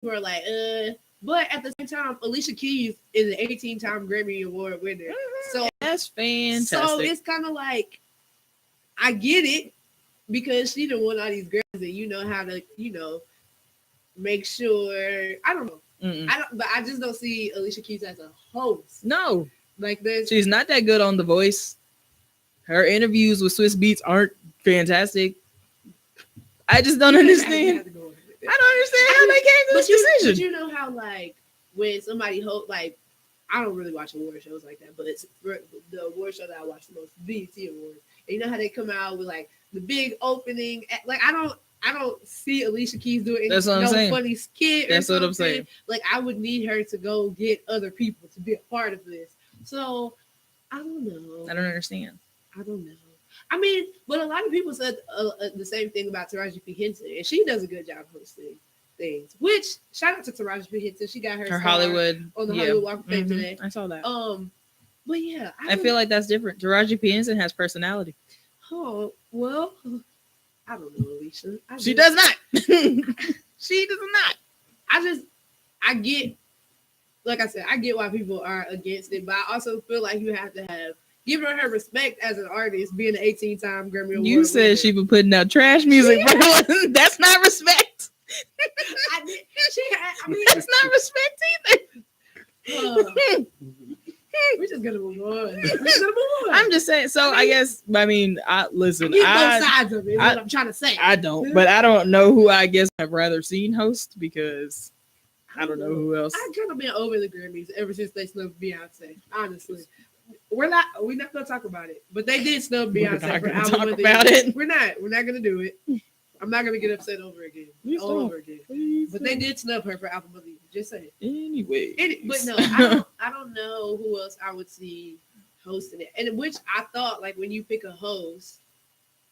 people are like, but at the same time, Alicia Keys is an 18-time Grammy Award winner. So That's fantastic. So it's kind of like, I get it because she done won all these Grammys and you know how to, make sure. I don't know. But I just don't see Alicia Keys as a host. No. Like this. She's not that good on The Voice. Her interviews with Swiss Beats aren't fantastic. I just don't understand. I don't understand how they came to this decision. But you know how, like, when somebody like, I don't really watch award shows like that, but it's the award show that I watch the most, BET Awards. And you know how they come out with like the big opening, like I don't see Alicia Keys doing any funny skit. That's what I'm saying. Like I would need her to go get other people to be a part of this. So I don't know. I don't understand. I don't know. I mean, but a lot of people said the same thing about Taraji P. Henson, and she does a good job hosting things. Which shout out to Taraji P. Henson, she got her Hollywood on the Hollywood Walk of Fame today. I saw that. But yeah, I feel like that's different. Taraji P. Henson has personality. Oh well, I don't know, Alicia. She does not. She does not. I get, like I said, I get why people are against it, but I also feel like you have to have given her respect as an artist, being an 18-time Grammy Award You said winner. she was putting out trash music. That's not respect. I mean, that's not respect either. We're just gonna move on. I'm just saying. So I guess. I mean, listen. Both sides of it. Is what I'm trying to say. I don't, but I don't know who I guess I've rather seen host because I don't know who else. I've kind of been over the Grammys ever since they snubbed Beyonce. Honestly, we're not gonna talk about it, but they did snub Beyonce for album of the year. We're not gonna do it. I'm not gonna get upset over again. Please but they did snub her for album of the year. Just saying. Anyway. But no, I don't know who else I would see hosting it. And which I thought, like, when you pick a host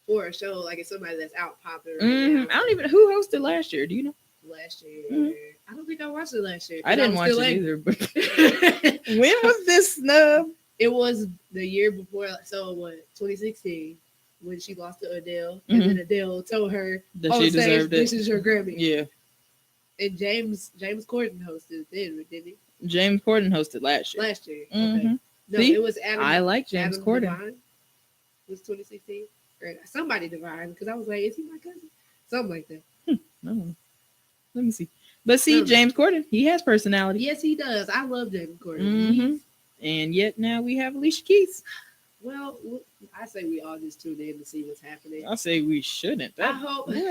for a show, like it's somebody that's out popular. Right I don't even who hosted last year. Do you know? Last year, I don't think I watched it last year. I didn't watch it either. But when was this snub? It was the year before. So what? 2016. When she lost to Adele, and then Adele told her that she deserved it. This is your Grammy. Yeah. And James Corden hosted then, didn't he? James Corden hosted last year. Okay. No, See? It was Adam. I like James Corden. Divine. It was 2016 or somebody Divine, because I was like, is he my cousin? Something like that. No. Let me see. But see, James Corden, he has personality. Yes, he does. I love James Corden. And yet now we have Alicia Keys. Well, I say we all just tune in to see what's happening. I say we shouldn't. I hope. I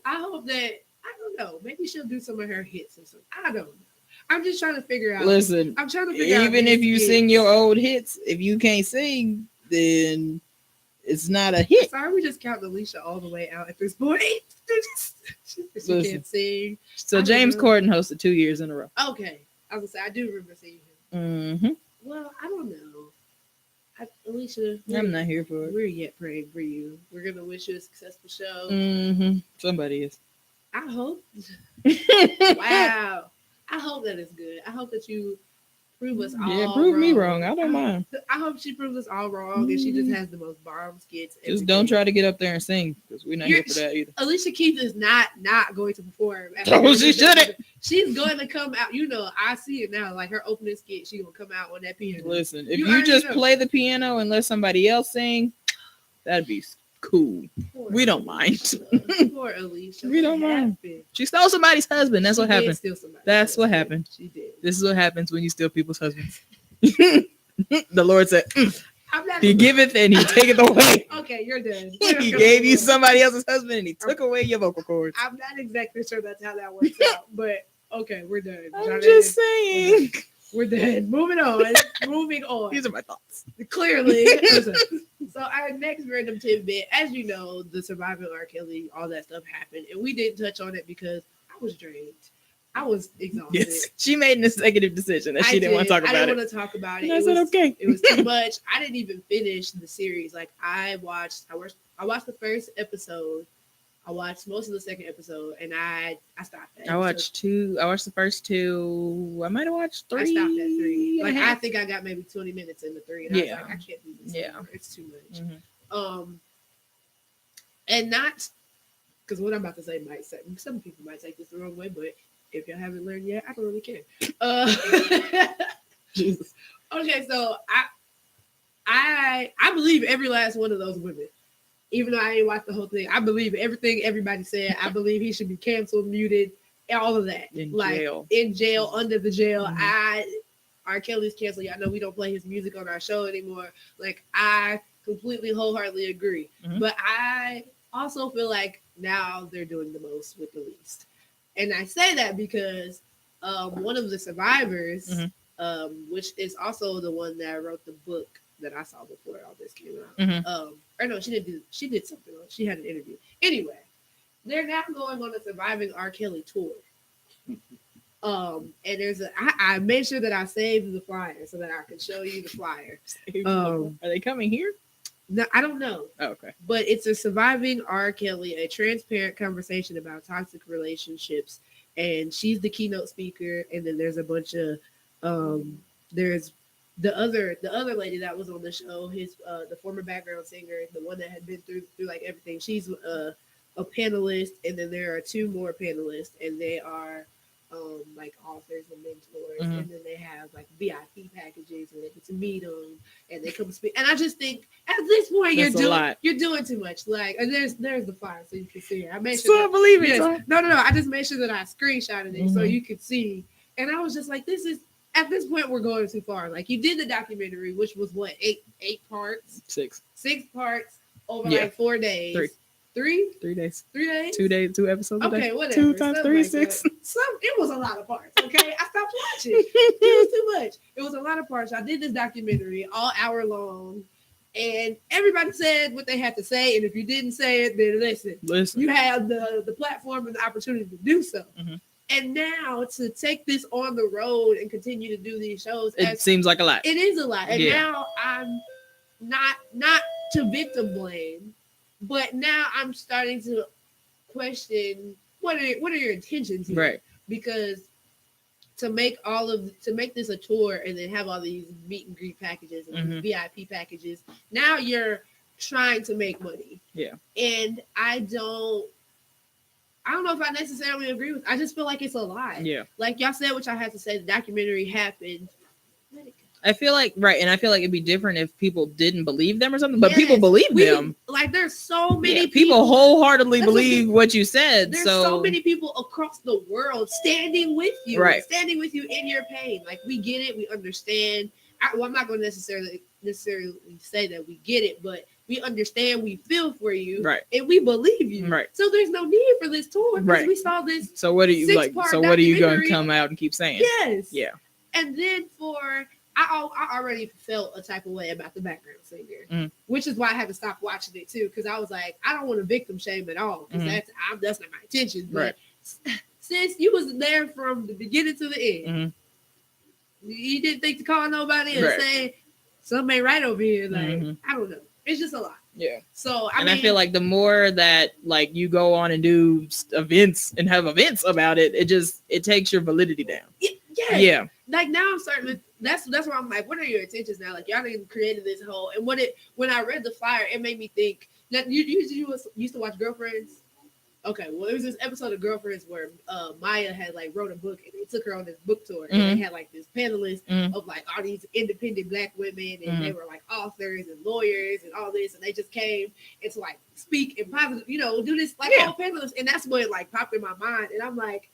hope that, I don't know. Maybe she'll do some of her hits or something. I don't know. I'm just trying to figure out. Listen, I'm trying to figure out. Even if you sing your old hits, if you can't sing, then it's not a hit. Sorry, we just counting Alicia all the way out at this point. She can't sing. So James Corden hosted 2 years in a row. Okay. I was going to say, I do remember seeing him. Well, I don't know. Alicia, I'm not here for it. We're yet praying for you. We're going to wish you a successful show. Somebody is. I hope. Wow. I hope that it's good. I hope that you prove us all wrong. Prove me wrong. I don't mind. I hope she proves us all wrong and she just has the most bomb skits. Just don't try to get up there and sing because we're not here for that either. Alicia Keys is not going to perform. Oh, she shouldn't. She's going to come out. You know, I see it now. Like her opening skit, she's going to come out on that piano. Listen, if you just play the piano and let somebody else sing, that'd be cool. We don't mind. Poor Alicia. We don't mind. She stole somebody's husband. That's what happened. That's what happened. She did. This is what happens when you steal people's husbands. The Lord said, He giveth and He taketh away. Okay, you're done. He gave you somebody else's husband and He took away your vocal cords. I'm not exactly sure that's how that works out, but okay, we're done. I'm just saying. We're done. Moving on. These are my thoughts. Clearly. So our next random tidbit, as you know, the surviving R. Kelly, all that stuff happened, and we didn't touch on it because I was drained. I was exhausted. Yes, she made an executive decision that she didn't want to talk about it. I didn't want to talk about it. I said okay. It was too much. I didn't even finish the series. Like I watched the first episode. I watched most of the second episode, and I stopped at. I watched the first two. I might have watched 3. I stopped at 3. Like I think I got maybe 20 minutes into 3. And I was like, I can't do this anymore. It's too much. And not because what I'm about to say might say some people might take this the wrong way, but if y'all haven't learned yet, I don't really care. Jesus. Okay, so I believe every last one of those women. Even though I ain't watched the whole thing, I believe everything everybody said. I believe he should be canceled, muted, all of that. In jail, under the jail. Mhm. R. Kelly's canceled. Y'all know we don't play his music on our show anymore. Like, I completely wholeheartedly agree. Mhm. But I also feel like now they're doing the most with the least. And I say that because one of the survivors, which is also the one that wrote the book that I saw before all this came out. Mhm. Or no, she did something else. She had an interview. Anyway, they're now going on a Surviving R. Kelly tour. And I made sure that I saved the flyer so that I could show you the flyer. Are they coming here? No, I don't know. Oh, okay. But it's a Surviving R. Kelly, a transparent conversation about toxic relationships. And she's the keynote speaker. And then there's a bunch of there's the other lady that was on the show, the former background singer, the one that had been through like everything. She's a panelist, and then there are two more panelists, and they are like authors and mentors, and then they have like VIP packages where they get to meet them and they come speak. And I just think at this point you're doing too much. Like, and there's the flyer so you can see it. I made sure. So I believe it. Yes, no. I just made sure that I screenshotted it so you could see. And I was just like, this is. At this point, we're going too far. Like, you did the documentary, which was what, eight parts? Six parts over like 4 days. 3 days? 3 days? 2 days, 2 episodes. Okay, whatever. 2 times 3, like 6. It was a lot of parts. Okay, I stopped watching. It was too much. It was a lot of parts. I did this documentary all hour long, and everybody said what they had to say. And if you didn't say it, then listen. You had the platform and the opportunity to do so. And now to take this on the road and continue to do these shows, it seems like a lot. It is a lot. And now I'm not to victim blame, but now I'm starting to question what are your intentions here? Right. Because to make this a tour and then have all these meet and greet packages and VIP packages, now you're trying to make money. Yeah. And I don't know if I necessarily agree with. I just feel like it's a lie. Yeah. Like y'all said, what y'all had to say. The documentary happened. I feel like it'd be different if people didn't believe them or something, but people believe them. Like there's so many people wholeheartedly believe what you said. There's so many people across the world standing with you, standing with you in your pain. Like we get it, we understand. I'm not going to necessarily say that we get it, but we understand, we feel for you, and we believe you. Right. So there's no need for this tour because we saw this. So what are you like? So what are you going to come out and keep saying? Yes. Yeah. And then I already felt a type of way about the background singer, which is why I had to stop watching it too, because I was like, I don't want to victim shame at all, because that's not my intention. But since you was there from the beginning to the end, you didn't think to call nobody and say something ain't right over here. Like I don't know, it's just a lot. Yeah. So I feel like the more that like you go on and do events and have events about it, it takes your validity down. Yeah. Like now I'm starting to. That's where I'm like, what are your intentions now? Like y'all didn't created this whole. And when I read the flyer, it made me think that you used to watch Girlfriends. Okay, well, it was this episode of Girlfriends where Maya had like wrote a book and they took her on this book tour and they had like this panelist of like all these independent Black women and they were like authors and lawyers and all this, and they just came and to like speak and positive, do this like whole panelist, and that's what like popped in my mind, and I'm like,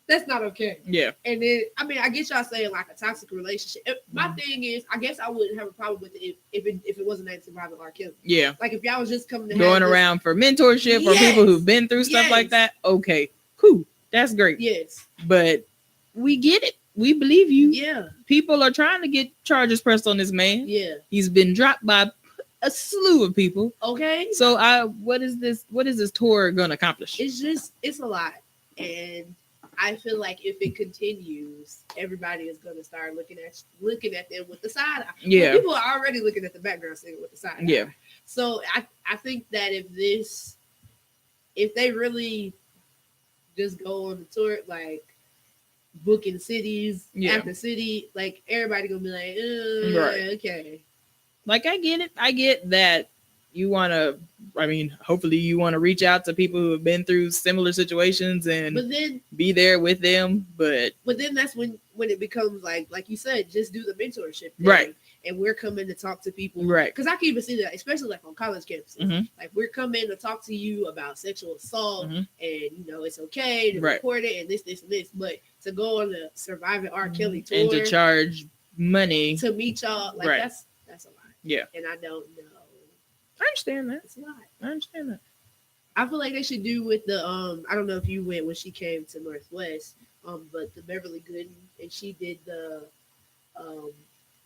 that's not okay. Yeah. And then I guess y'all saying like a toxic relationship. My thing is, I guess I wouldn't have a problem with it if it wasn't named Surviving R. Kelly. Yeah. Like if y'all was just coming to going around for mentorship or people who've been through stuff like that. Okay, cool. That's great. Yes. But we get it. We believe you. Yeah. People are trying to get charges pressed on this man. Yeah. He's been dropped by a slew of people. Okay. So what is this tour gonna accomplish? It's a lot. And I feel like if it continues, everybody is going to start looking at them with the side eye. Yeah, well, people are already looking at the background singer with the side eye. Yeah. So I think that if they really just go on the tour, like booking cities after city, like everybody gonna be like, okay. Like I get it. I get that you want to, I mean, hopefully you want to reach out to people who have been through similar situations and be there with them. But then that's when it becomes like you said, just do the mentorship thing. Right. And we're coming to talk to people. Right. Because I can even see that, especially like on college campuses. Mm-hmm. Like we're coming to talk to you about sexual assault and, it's okay to report it and this, and this. But to go on the Surviving R. Kelly tour. And to charge money. To meet y'all. Like that's a lot. Yeah. And I don't know. I understand that. It's a lot. I understand that. I feel like they should do with the I don't know if you went when she came to Northwest, but the Beverly Gooden, and she did the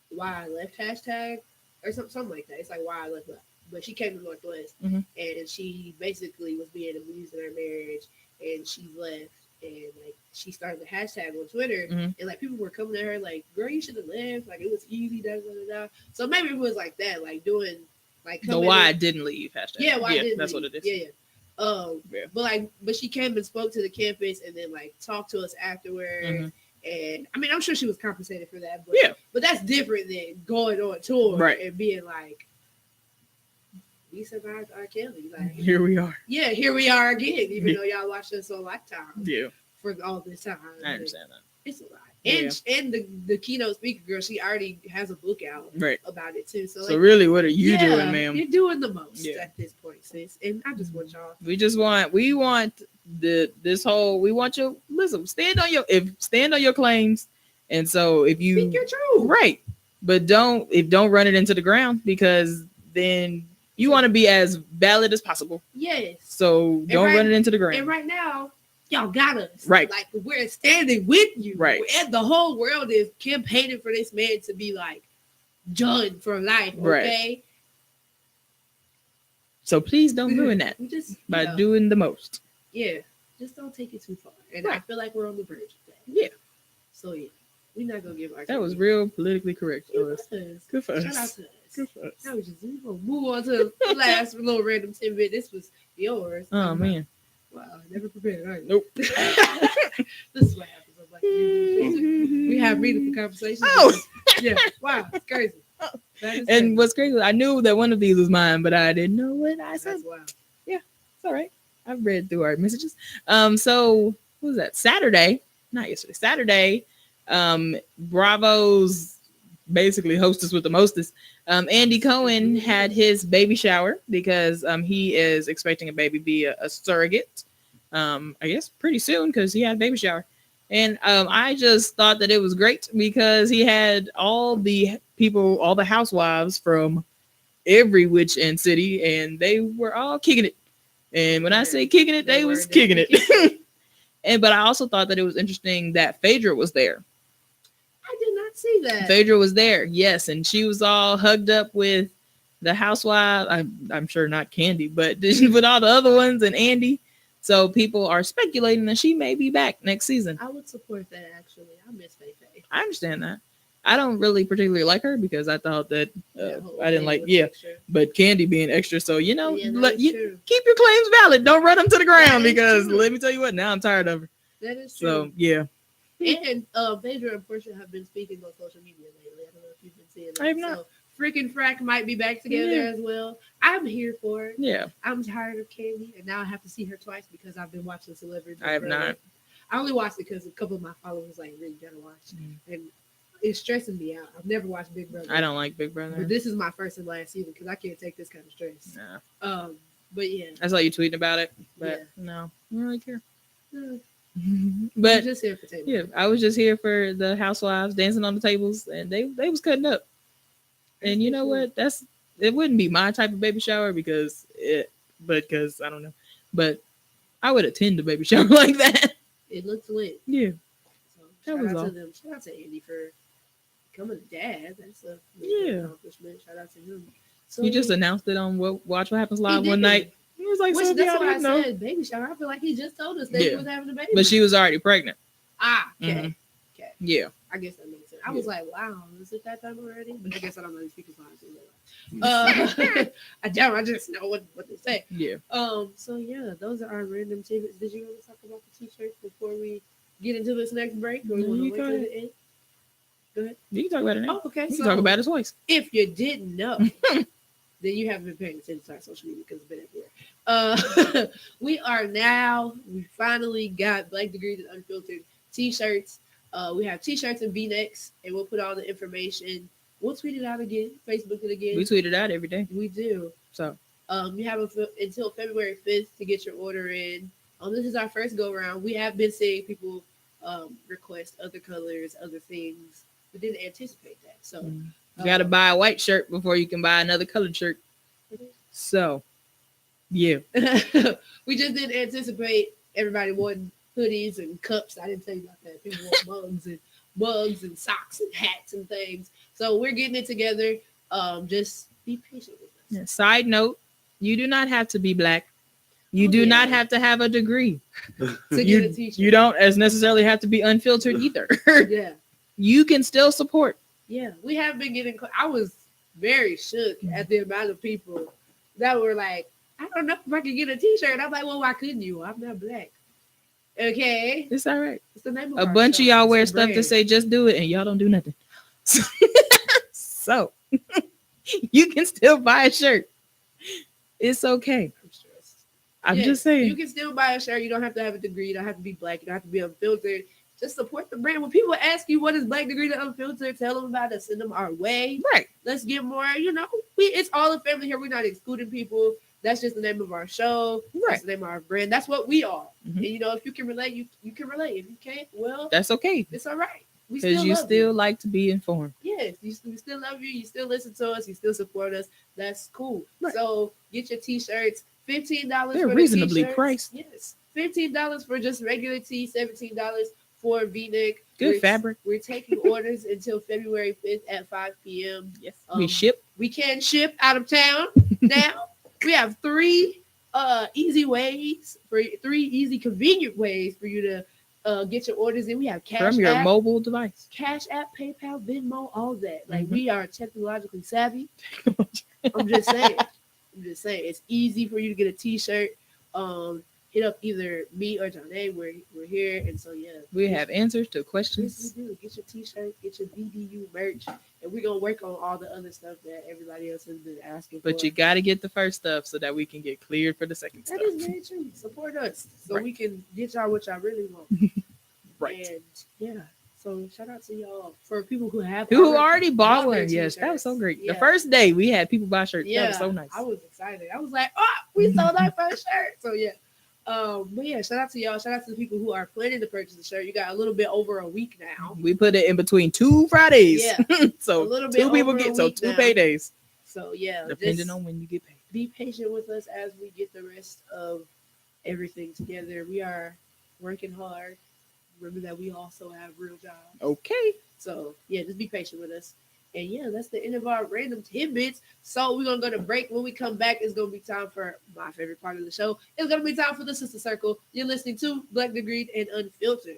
why I left hashtag or something like that. It's like why I left, but she came to Northwest and she basically was being abused in her marriage, and she left, and like she started the hashtag on Twitter, and like people were coming at her like, "Girl, you should have left. Like it was easy." Da, da, da, da. So maybe it was like that, like doing like the why I didn't leave hashtag. Yeah, why I didn't that's leave. what it is. Yeah. But she came and spoke to the campus and then like talked to us afterwards. And I mean, I'm sure she was compensated for that, but that's different than going on tour and being like, we survived R. Kelly. Like here we are. Yeah, here we are again, even though y'all watched us on Lifetime. Yeah. For all this time. I understand that. It's a lot. And the keynote speaker girl, she already has a book out about it too. So like, really, what are you doing, ma'am? You're doing the most at this point, sis. And I just want y'all. We want we want you listen. Stand on your claims, and so if you speak your truth, right, but don't run it into the ground, because then you want to be as valid as possible. Yes. So don't run it into the ground. And right now, y'all got us. Right. Like we're standing with you. Right. And the whole world is campaigning for this man to be like done for life. Okay. Right. So please don't ruin that by doing the most. Yeah. Just don't take it too far. And I feel like we're on the verge of that. Yeah. So yeah. We're not gonna give our that was real politically correct. Good for us. Shout out to us. Good for us. Now we're gonna move on to the last little random tidbit. This was yours. Oh man. Wow, never prepared, are you? Nope. This is what happens. I'm like, we have meaningful conversations. Oh, yeah. Wow, it's crazy. And crazy. What's crazy, I knew that one of these was mine, but I didn't know what I said. That's wild. Yeah, it's all right. I've read through our messages. So what was that? Saturday, not yesterday. Saturday. Bravo's basically hostess with the mostest. Andy Cohen had his baby shower because he is expecting a baby via a surrogate. I guess pretty soon, because he had a baby shower. And I just thought that it was great because he had all the people, all the housewives from every witch and city, and they were all kicking it. And when I say kicking it, they was kicking it. But I also thought that it was interesting that Phaedra was there. I did not see that. Phaedra was there, yes, and she was all hugged up with the housewife. I'm sure not Candy, but with all the other ones and Andy. So people are speculating that she may be back next season. I would support that, actually. I miss Faye. I understand that. I don't really particularly like her because I thought that I didn't like, but Candy being extra. So, keep your claims valid. Don't run them to the ground because let me tell you what, now I'm tired of her. That is true. So, yeah. And Phaedra and Portia have been speaking on social media lately. I don't know if you've been seeing that. I have not. So, Freaking Frack might be back together as well. I'm here for it. Yeah. I'm tired of Candy, and now I have to see her twice because I've been watching Celebrity. I have not. I only watched it because a couple of my followers like, really gotta watch. And it's stressing me out. I've never watched Big Brother. I don't like Big Brother. But this is my first and last season because I can't take this kind of stress. No. But yeah. I saw you tweeting about it, but no, I don't really care. No. But I'm just here for tables. Yeah, I was just here for the housewives dancing on the tables, and they was cutting up. And you know what? It wouldn't be my type of baby shower because I don't know. But I would attend a baby shower like that. It looks lit. Yeah. So shout out to them. Shout out to Andy for becoming a dad. That's a accomplishment. Shout out to him. So he just announced it on Watch What Happens Live one night. He was like, that's why I said baby shower. I feel like he just told us that he was having a baby. But she was already pregnant. Okay. Mm-hmm. Okay. Yeah. I guess that makes sense. I was like, wow, is it that time already? But I guess I don't know these people's lives. I don't. I just know what they say. Yeah. So yeah, those are our random tidbits. Did you want to talk about the t-shirts before we get into this next break? Or you want to wait till the end? Go ahead. You can talk about it now. Oh, okay. You can talk about it twice. If you didn't know, then you haven't been paying attention to our social media because it's been everywhere. We finally got Black Degrees and Unfiltered t-shirts. We have t-shirts and v-necks, and we'll put all the information. We'll tweet it out again, Facebook it again. We tweet it out every day. We do. So you have until February 5th to get your order in. This is our first go around. We have been seeing people request other colors, other things. We didn't anticipate that. So you got to buy a white shirt before you can buy another colored shirt. So, yeah. We just didn't anticipate everybody wanting hoodies and cups. I didn't tell you about that. People want mugs and socks and hats and things. So we're getting it together. Just be patient with us. Yeah. Side note, you do not have to be Black. You do not have to have a degree to get a t-shirt. You don't as necessarily have to be unfiltered either. Yeah. You can still support. Yeah. We have been getting, I was very shook at the amount of people that were like, I don't know if I can get a t-shirt. And I'm like, well, why couldn't you? I'm not Black. Okay. It's all right. It's the name of a bunch show. Of y'all wear stuff to say just do it and y'all don't do nothing. So you can still buy a shirt. It's okay. I'm just saying. You can still buy a shirt. You don't have to have a degree. You don't have to be Black. You don't have to be unfiltered. Just support the brand. When people ask you what is Black Degree to Unfiltered, tell them about it. Send them our way. Right. Let's get more. It's all a family here. We're not excluding people. That's just the name of our show. Right. That's the name of our brand. That's what we are. Mm-hmm. And if you can relate, you can relate. If you can't, well, that's okay. It's all right. Because you still like to be informed. Yes, we still love you. You still listen to us. You still support us. That's cool. Right. So get your t-shirts. $15. They're reasonably priced. Yes, $15 for just regular tee. $17 for V-neck. Good fabric. We're taking orders until February 5th at 5 p.m. Yes, we ship. We can ship out of town now. We have three easy convenient ways for you to get your orders in. We have Cash from your App, mobile device. Cash App, PayPal, Venmo, all that. Like we are technologically savvy. I'm just saying. It's easy for you to get a t-shirt. Hit up either me or Janae. We're here, and so we have answers to questions. Yes, we do. Get your t-shirt, get your VDU merch, and we're gonna work on all the other stuff that everybody else has been asking for. But you got to get the first stuff so that we can get cleared for the second stuff. That is very true. Support us so we can get y'all what y'all really want. Right. And so shout out to y'all for people who already bought one. Yes, that was so great. Yeah. The first day we had people buy shirts. Yeah, that was so nice. I was excited. I was like, we sold our first shirt. So yeah. But yeah, shout out to y'all. Shout out to the people who are planning to purchase the shirt. You got a little bit over a week now. We put it in between 2 Fridays. Yeah. So a little bit 2 people get 2 paydays. So yeah. Depending on when you get paid. Be patient with us as we get the rest of everything together. We are working hard. Remember that we also have real jobs. Okay. So yeah, just be patient with us. And yeah, that's the end of our random tidbits. So we're gonna go to break. When we come back, it's gonna be time for my favorite part of the show. It's gonna be time for the Sister Circle. You're listening to Black Degreed and Unfiltered.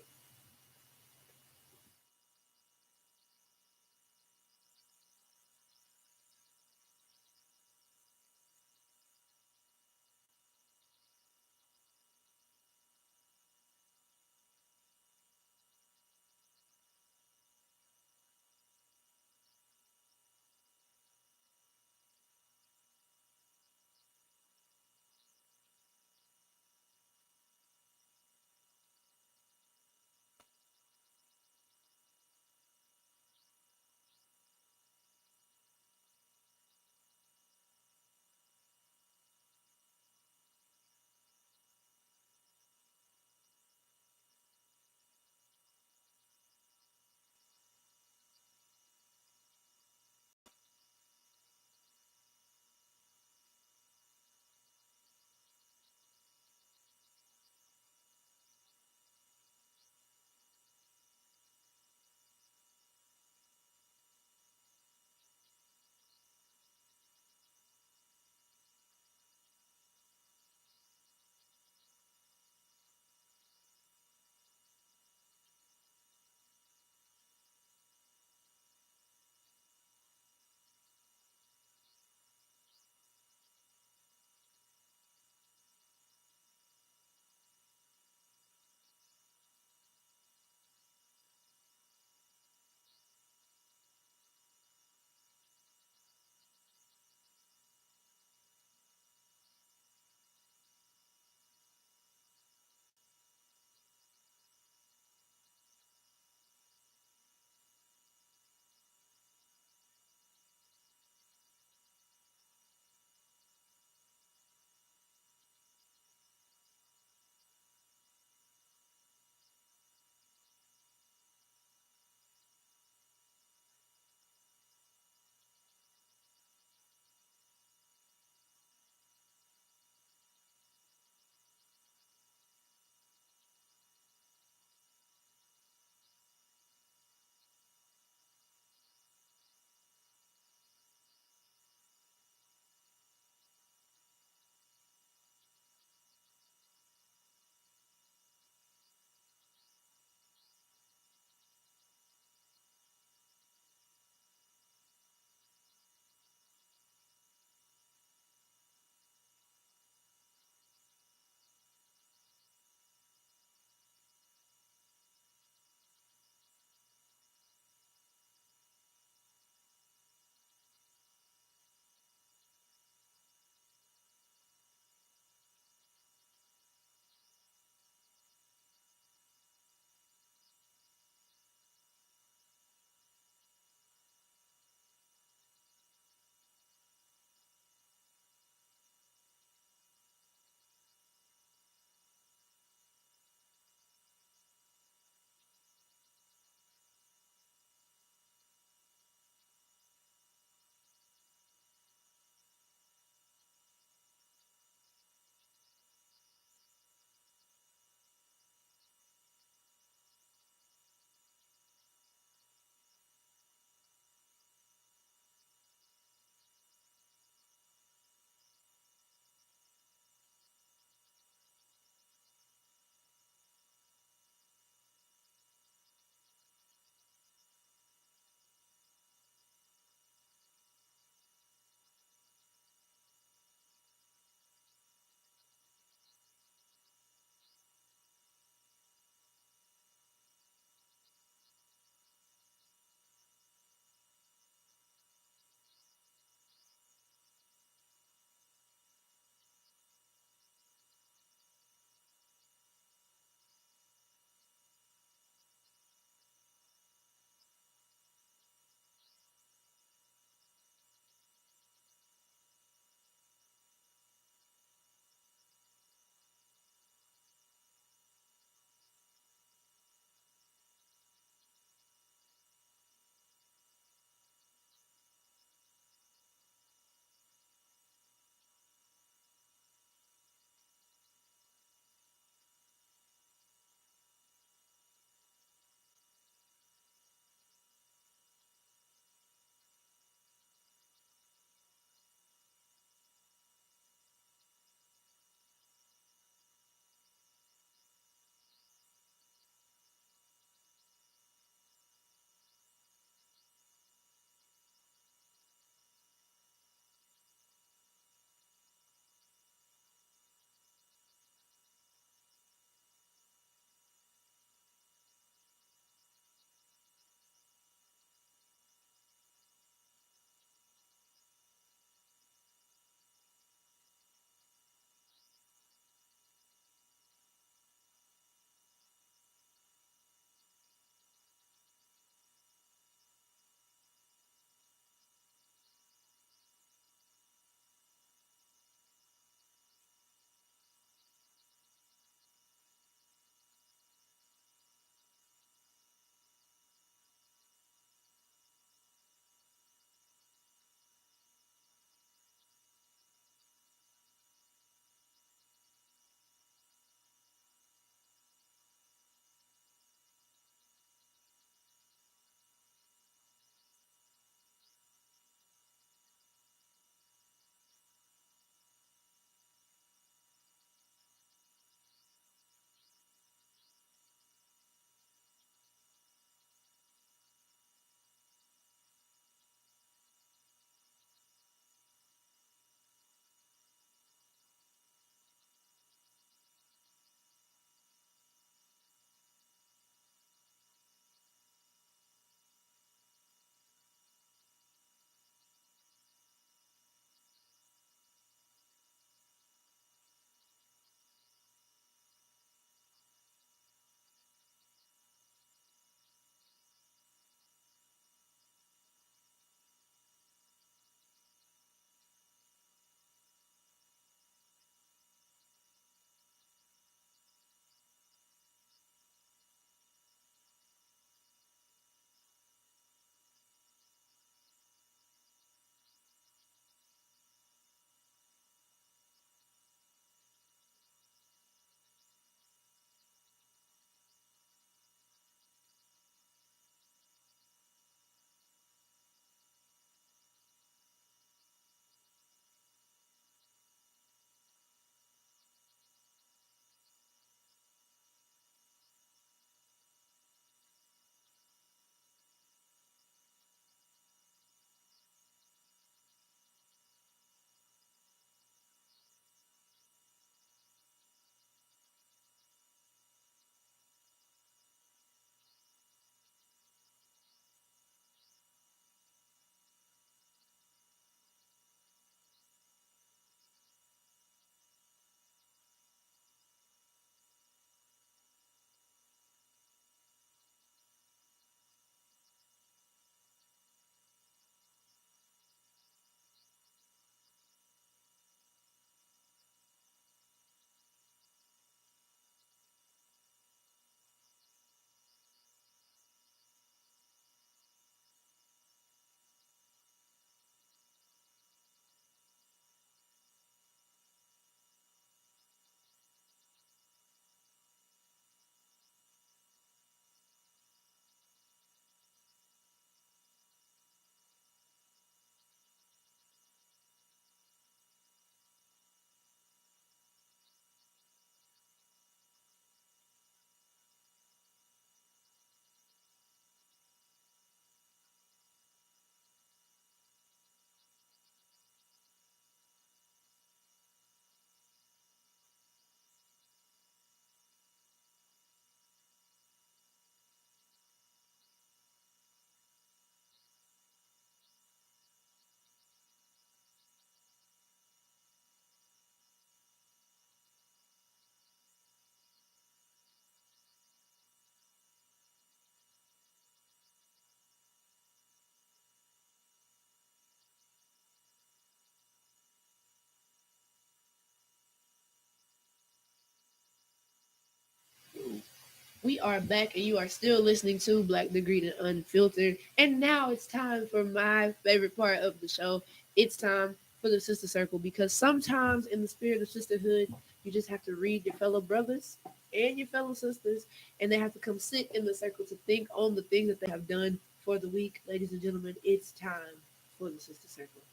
We are back, and you are still listening to Black, the Green, and Unfiltered. And now it's time for my favorite part of the show. It's time for the Sister Circle, because sometimes, in the spirit of sisterhood, you just have to read your fellow brothers and your fellow sisters, and they have to come sit in the circle to think on the things that they have done for the week. Ladies and gentlemen, it's time for the Sister Circle.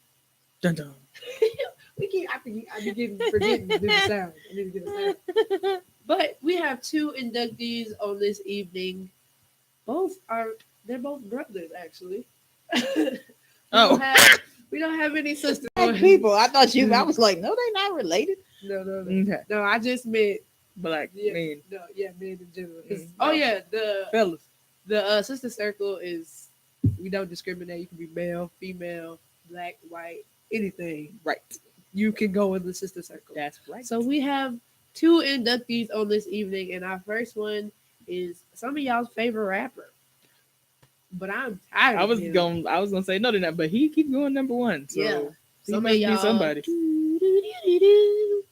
Dun dun. I be forgetting to do the sound. I need to get a sound. But we have two inductees on this evening. They're both brothers, actually. we don't have any sisters. Black people. I thought I was like, no, they're not related. No. Okay. No, I just meant black men. No, men in general. The fellas. The Sister Circle is, we don't discriminate. You can be male, female, black, white, anything. Right. You can go in the Sister Circle. That's right. So we have two inductees on this evening, and our first one is some of y'all's favorite rapper. But I'm tired. I was gonna say no to that, but he keep going number one. So yeah, he must be somebody.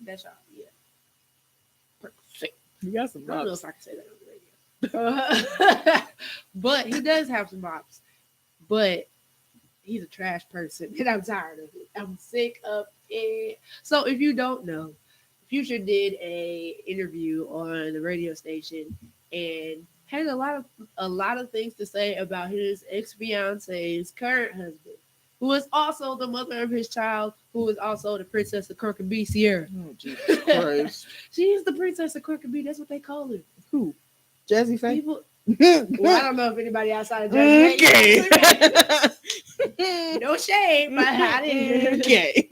That's y'all. Yeah. Perfect. You got some. I don't know if I can say that on the radio. But he does have some bops. But he's a trash person, and I'm tired of it. I'm sick of it. So if you don't know, Future did a interview on the radio station and had a lot of things to say about his ex-fiance's current husband, who is also the mother of his child, who is also the princess of Crooked Sierra. Oh, Jesus Christ. She is the princess of Crooked. That's what they call her. Who? Jazzy Faye? Well, I don't know if anybody outside of Jazzy Faye. Okay. No shame, but I didn't. Okay.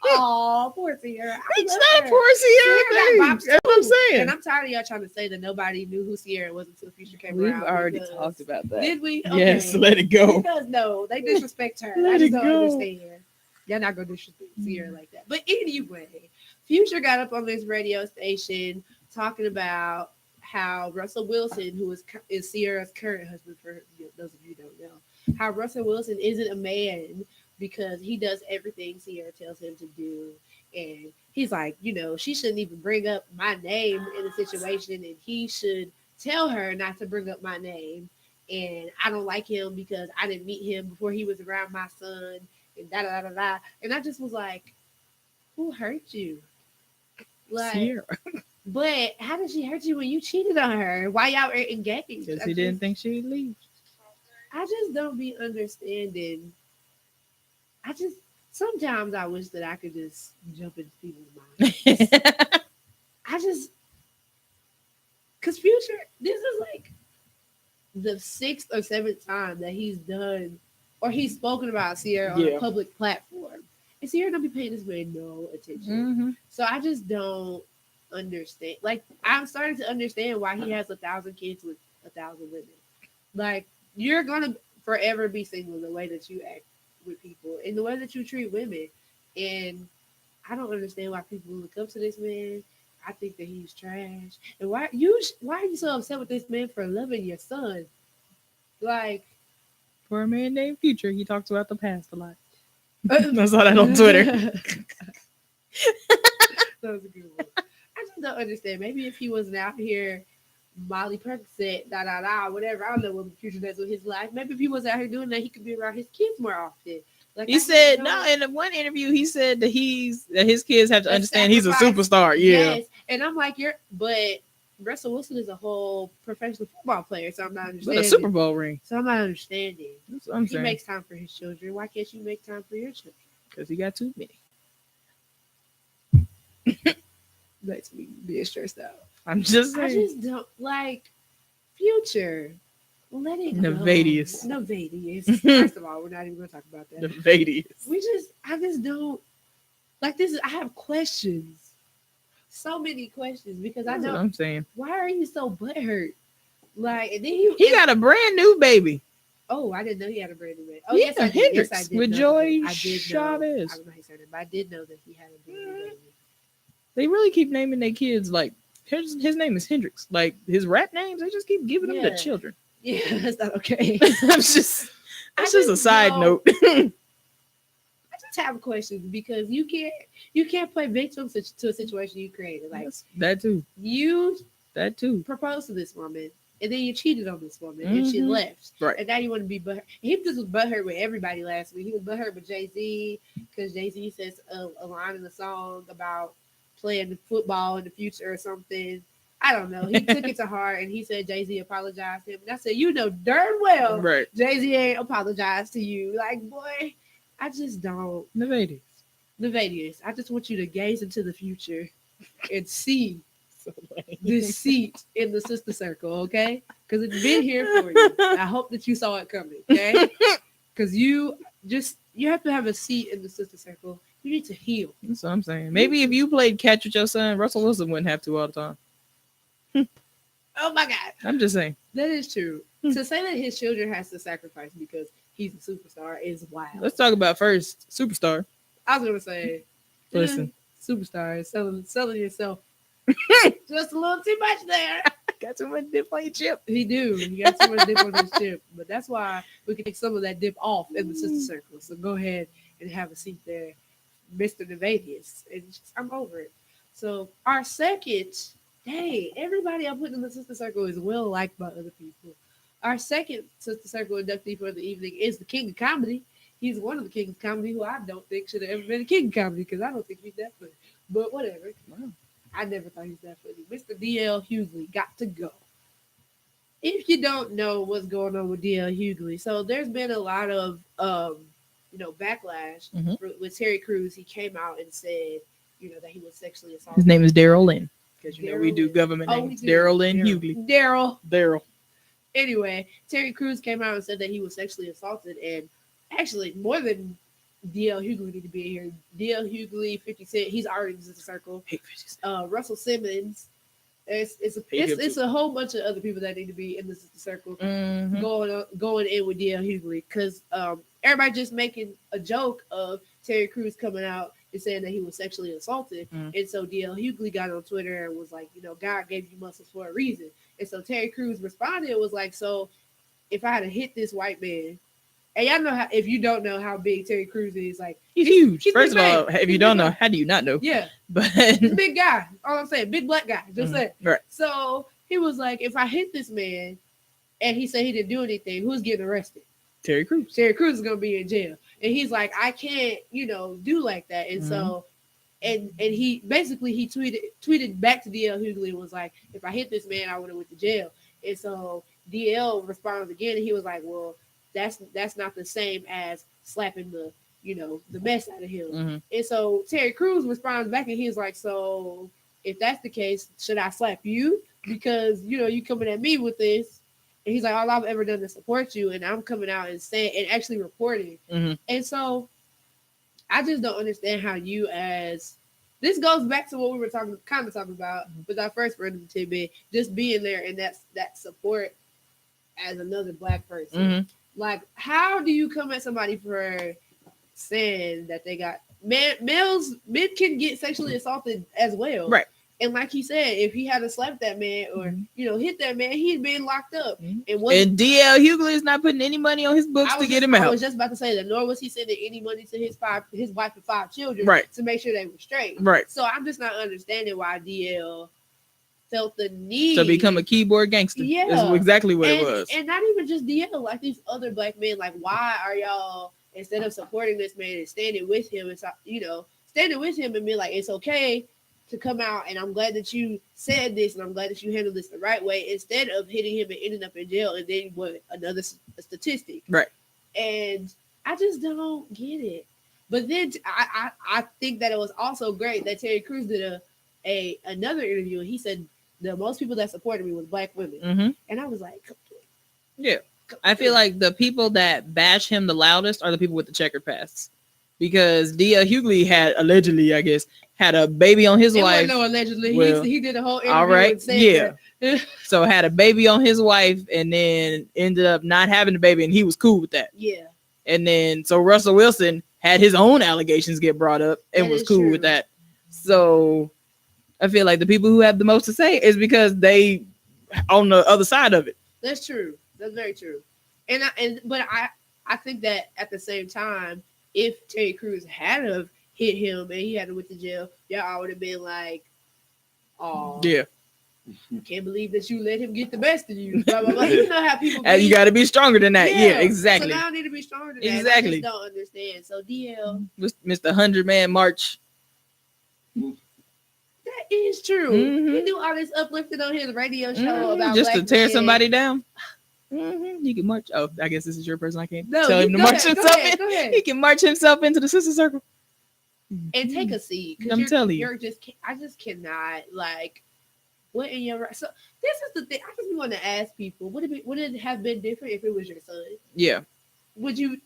Oh, poor Sierra. It's not poor Sierra. That's what I'm saying. And I'm tired of y'all trying to say that nobody knew who Sierra was until Future came around. We've already talked about that. Did we? Okay. Yes, let it go. Because no, they disrespect her. I just don't understand. Y'all not gonna disrespect Sierra like that. But anyway, Future got up on this radio station talking about how Russell Wilson, who is Sierra's current husband, for those of you who don't know, how Russell Wilson isn't a man because he does everything Sierra tells him to do. And he's like, she shouldn't even bring up my name in the situation, and he should tell her not to bring up my name. And I don't like him because I didn't meet him before he was around my son, and da-da-da-da-da. And I just was like, who hurt you? Like, Sierra. But how did she hurt you when you cheated on her? Why y'all were engaged? Because he didn't think she'd leave. I just don't be understanding. Sometimes I wish that I could just jump into people's minds. Because Future, this is like the 6th or 7th time that he's done, or he's spoken about Sierra on a public platform. And Sierra don't be paying this man no attention. Mm-hmm. So I just don't understand. Like, I'm starting to understand why he has 1,000 kids with 1,000 women. Like, you're going to forever be single the way that you act with people and the way that you treat women. And I don't understand why people look up to this man. I think that he's trash. And why are you so upset with this man for loving your son? Like, for a man named Future, he talks about the past a lot. I saw that on Twitter. That was a good one. I just don't understand. Maybe if he wasn't out here Molly Percocet, whatever. I don't know what Future does with his life. Maybe if he was out here doing that, he could be around his kids more often. Like, he said, in one interview, he said that his kids have to understand he's a superstar. Yeah. Yes. And I'm like, but Russell Wilson is a whole professional football player, so I'm not understanding. But a Super Bowl ring. So I'm not understanding. That's what I'm saying. He makes time for his children. Why can't you make time for your children? Because he got too many. Makes me being stressed out. I'm just saying. I just don't like Future. Let it go. Nevadius. First of all, we're not even going to talk about that. Nevadius. I just don't like this. I have questions. So many questions because That's what I'm saying. Why are you so butthurt? Like, and then he got a brand new baby. Oh, I didn't know he had a brand new baby. Oh, yes, I did. Hendrix, yes, I did with Joy Chavez. I don't know his surname, but I did know that he had a brand new baby. They really keep naming their kids like his name is Hendrix. Like his rap names, they just keep giving them to children. Yeah, that's not okay. That's just a side note. I just have questions because you can't play victim to a situation you created. Like that too. That too. Proposed to this woman, and then you cheated on this woman, and she left. Right. And now you want to be butthurt. He just was butthurt with everybody last week. He was butthurt with Jay-Z because Jay-Z says a line in the song about playing football in the future or something. I don't know. He took it to heart, and he said Jay-Z apologized to him. And I said, you know darn well Jay-Z ain't apologized to you. Like, boy, I just don't. Nevadius, I just want you to gaze into the future and see this seat in the sister circle, okay? Because it's been here for you. I hope that you saw it coming, okay? Because you have to have a seat in the sister circle. You need to heal. That's what I'm saying. Maybe if you played catch with your son, Russell Wilson wouldn't have to all the time. Oh my God. I'm just saying. That is true. To say that his children has to sacrifice because he's a superstar is wild. Let's talk about first superstar. I was gonna say, listen, superstar is selling yourself just a little too much there. Got too much dip on your chip. He do. He got too much dip on his chip. But that's why we can take some of that dip off in the sister circle. So go ahead and have a seat there, Mr. Nevadius. And I'm over it. So our second, hey, everybody I put in the sister circle is well liked by other people. Our second sister circle inductee for the evening is the King of Comedy. He's one of the Kings of Comedy who I don't think should have ever been a King of Comedy because I don't think he's that funny. But whatever. Wow. I never thought he's that funny. Mr. D.L. Hughley got to go. If you don't know what's going on with D.L. Hughley, so there's been a lot of backlash with Terry Crews. He came out and said, that he was sexually assaulted. His name is Daryl Lynn. Because we do government names. Daryl Lynn Hughley. Daryl. Anyway, Terry Crews came out and said that he was sexually assaulted, and actually more than D.L. Hughley need to be here. D.L. Hughley, 50 Cent, he's already in the circle. Russell Simmons. It's a whole bunch of other people that need to be in the circle going in with D.L. Hughley because everybody just making a joke of Terry Crews coming out and saying that he was sexually assaulted. And so D.L. Hughley got on Twitter and was like, God gave you muscles for a reason. And so Terry Crews responded, was like, so if I had to hit this white man, and y'all know if you don't know how big Terry Crews is, like he's huge. First of all, if you don't know, how do you not know? Yeah. But he's a big guy. All I'm saying, big black guy. Just saying. Right. So he was like, if I hit this man and he said he didn't do anything, who's getting arrested? Terry Crews. Terry Crews is gonna be in jail. And he's like, I can't, do like that. And so and he basically he tweeted back to DL Hughley and was like, if I hit this man, I would have went to jail. And so DL responds again and he was like, well, that's not the same as slapping the mess out of him. And so Terry Crews responds back and he's like, so if that's the case, should I slap you? Because you coming at me with this. And he's like, all I've ever done is support you, and I'm coming out and saying and actually reporting. And so I just don't understand how you this goes back to what we were talking about with our first random tidbit, just being there and that support as another black person. Like, how do you come at somebody for saying that they got men can get sexually assaulted as well, right? And like he said, if he had to slap that man or hit that man, he'd been locked up. And DL Hughley is not putting any money on his books to get him out. I was just about to say that, nor was he sending any money to his wife and 5 children, right, to make sure they were straight, right. So I'm just not understanding why DL felt the need to become a keyboard gangster. Yeah, is exactly what it was. And not even just DL, like these other black men. Like, why are y'all, instead of supporting this man and standing with him and standing with him and being like, it's okay to come out, and I'm glad that you said this, and I'm glad that you handled this the right way, instead of hitting him and ending up in jail, and then another statistic, right? And I just don't get it. But then I think that it was also great that Terry Crews did another interview, and he said the most people that supported me was black women, and I was like, yeah. I feel like the people that bash him the loudest are the people with the checkered past, because D.L. Hughley had allegedly, I guess, had a baby on his wife. No, allegedly. Well, he did a whole interview. All right. Yeah. So had a baby on his wife and then ended up not having the baby, and he was cool with that. Yeah. And then so Russell Wilson had his own allegations get brought up and was cool with that. So I feel like the people who have the most to say is because they on the other side of it. That's true. That's very true. But I think that at the same time, if Terry Crews had of hit him and he had to went to jail, y'all would have been like, oh, yeah, Can't believe that you let him get the best of you. Blah, blah, blah. You know how people be. You got to be stronger than that. Yeah, exactly. So now I need to be stronger than that. Exactly. I just don't understand. So DL, Mr. 100-Man March. That is true. He do all this uplifting on his radio show about just black to tear men. somebody down. He can march. Oh, I guess this is your person. I can't No, tell him to march himself in. Go ahead. He can march himself into the sister circle and take a seat. I'm telling you, I just cannot like. What in your so? This is the thing. I just want to ask people: would it have been different if it was your son? Yeah. Would you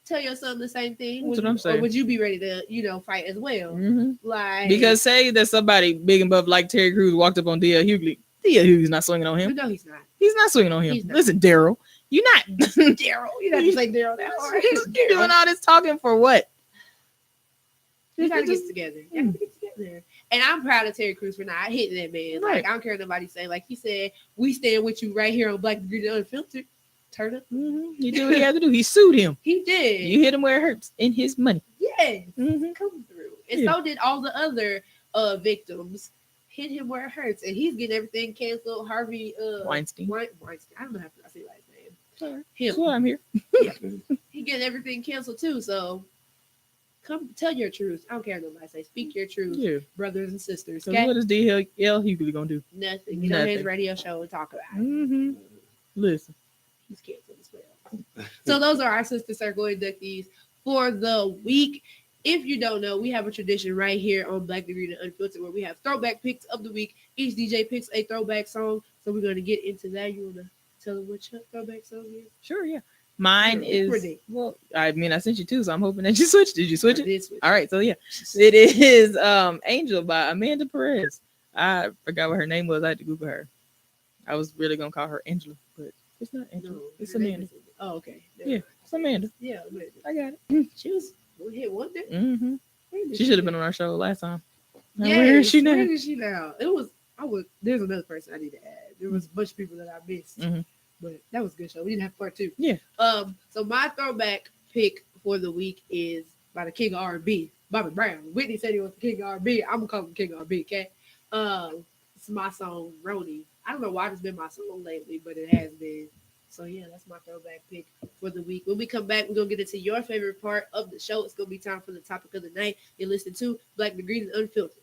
tell your son the same thing? That's what I'm saying. Or would you be ready to fight as well? Like, because say that somebody big and buff like Terry Crews walked up on D.L. Hughley. D.L. Hughley's not swinging on him. No, he's not. He's not swinging on him. Listen, Daryl, you're not. Daryl, you don't have to say Daryl that hard. You're doing all this talking for what? You gotta get together. You gotta get together. And I'm proud of Terry Crews for not hitting that man. Right. Like, I don't care what nobody say. Like he said, we stand with you right here on Black Degree Unfiltered. Turn up. He did what he had to do. He sued him. He did. You hit him where it hurts. In his money. Yes. Come through. And so did all the other victims. Hit him where it hurts. And he's getting everything canceled. Harvey Weinstein. Weinstein. I don't know how to say last name. Sorry. Him. That's why I'm here. Yeah. He getting everything canceled too. So come tell your truth. I don't care what nobody say. Speak your truth, brothers and sisters. Okay? What is D.L. Hughley gonna do? Nothing. Get on his radio show and talk about it. Listen. He's canceled as well. So those are our Sister Circle inductees for the week. If you don't know, we have a tradition right here on Black Degree Unfiltered where we have throwback picks of the week. Each DJ picks a throwback song. So we're going to get into that. You want to tell them what your throwback song is? Sure, yeah. Mine is, well, I mean, I sent you two, so I'm hoping that you switched. Did you switch it? I did switch. All right, so yeah. It is Angel by Amanda Perez. I forgot what her name was. I had to Google her. I was really going to call her Angela, but it's not Angela. No, it's Amanda. Oh, okay. Yeah, it's Amanda. Yeah, Amanda. I got it. She was hit one day. She should have been on our show last time. Yeah, where is she now? Where is she now? There's another person I need to add. There was a bunch of people that I missed. But that was a good show. We didn't have part 2. Yeah. So my throwback pick for the week is by the King of R&B, Bobby Brown. Whitney said he was the King of R&B. I'm gonna call him King of R&B. Okay. It's my song Roni. I don't know why it's been my song lately, but it has been. So yeah, that's my throwback pick for the week. When we come back, we're gonna get into your favorite part of the show. It's gonna be time for the topic of the night. You're listening to Black Degree Unfiltered.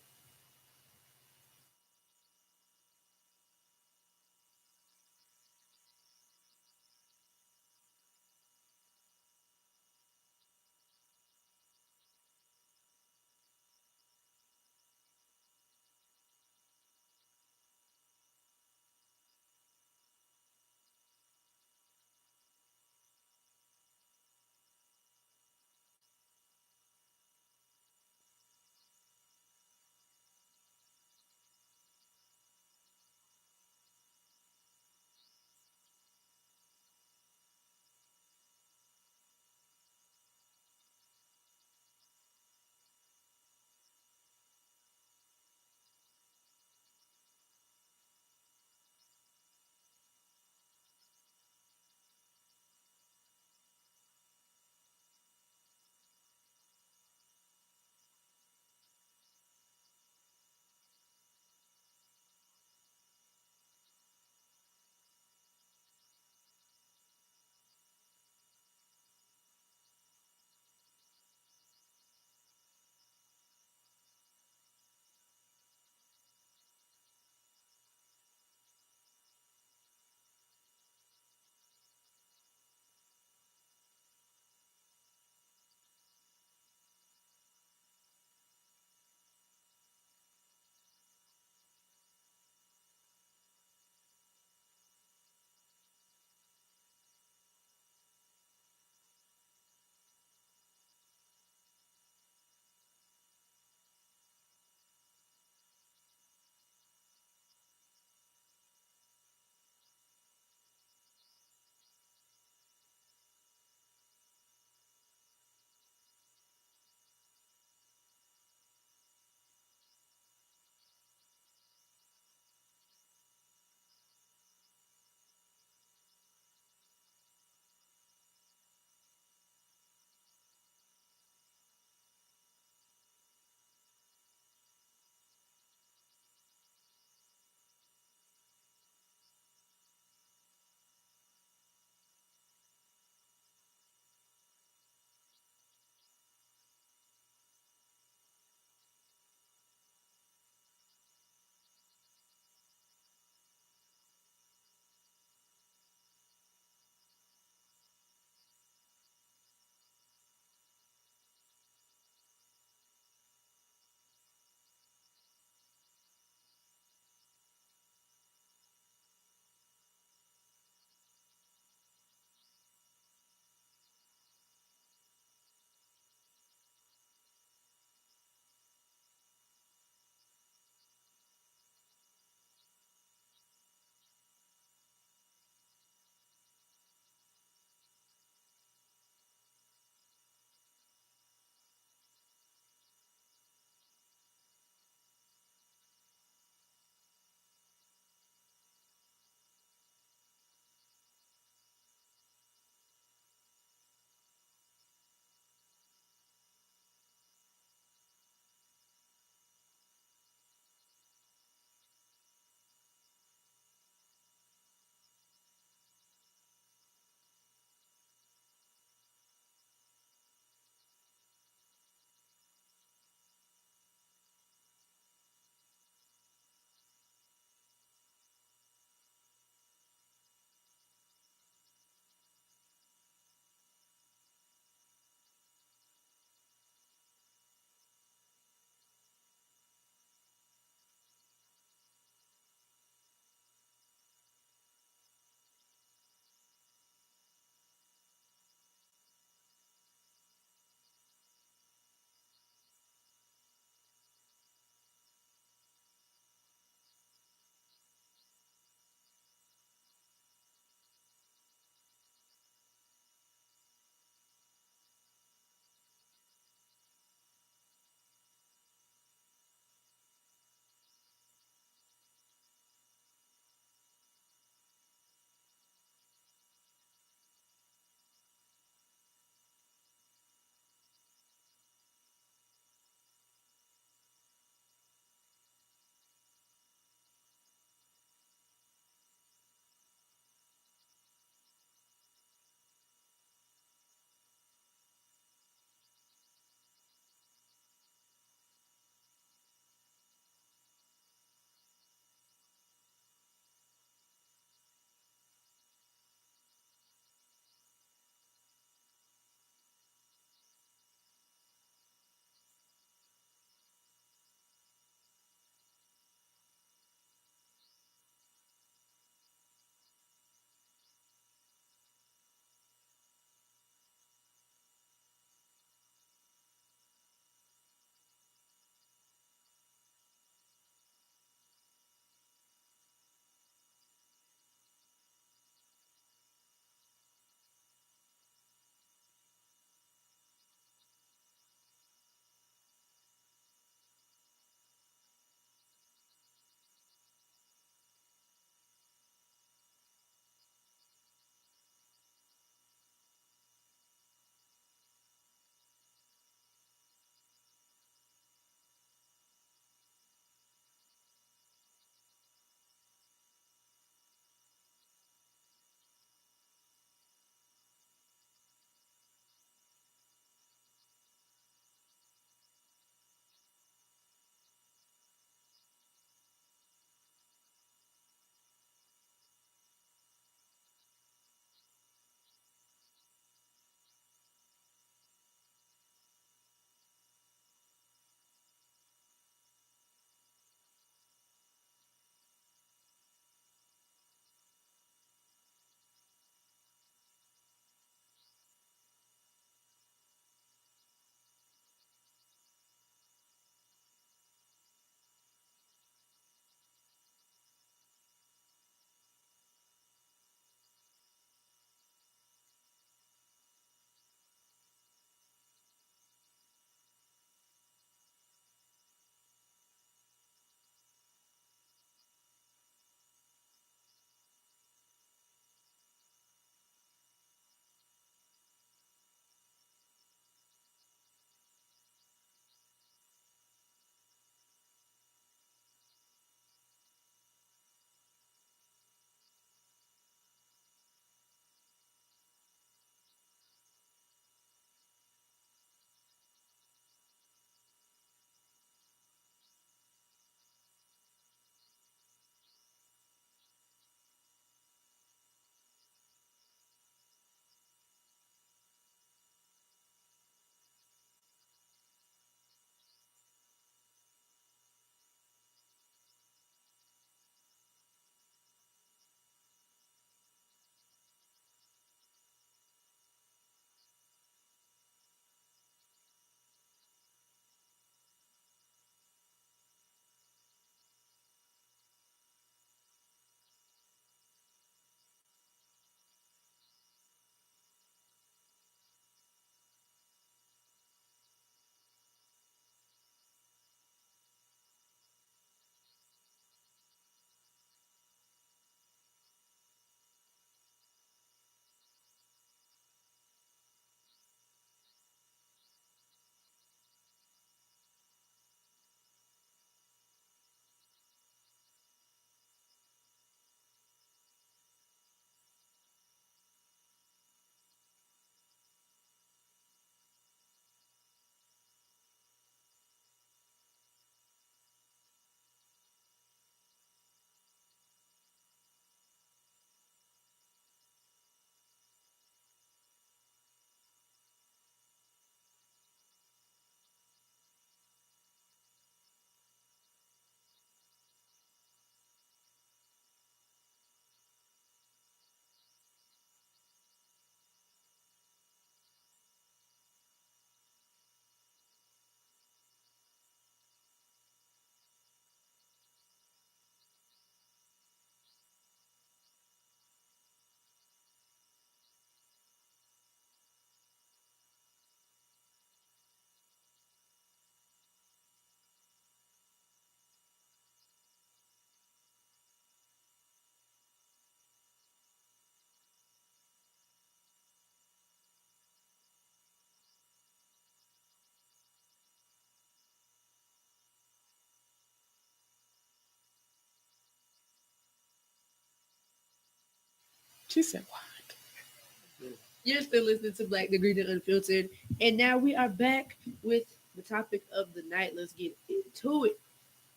She said, "What?" You're still listening to Black Degree and Unfiltered, and now we are back with the topic of the night. Let's get into it.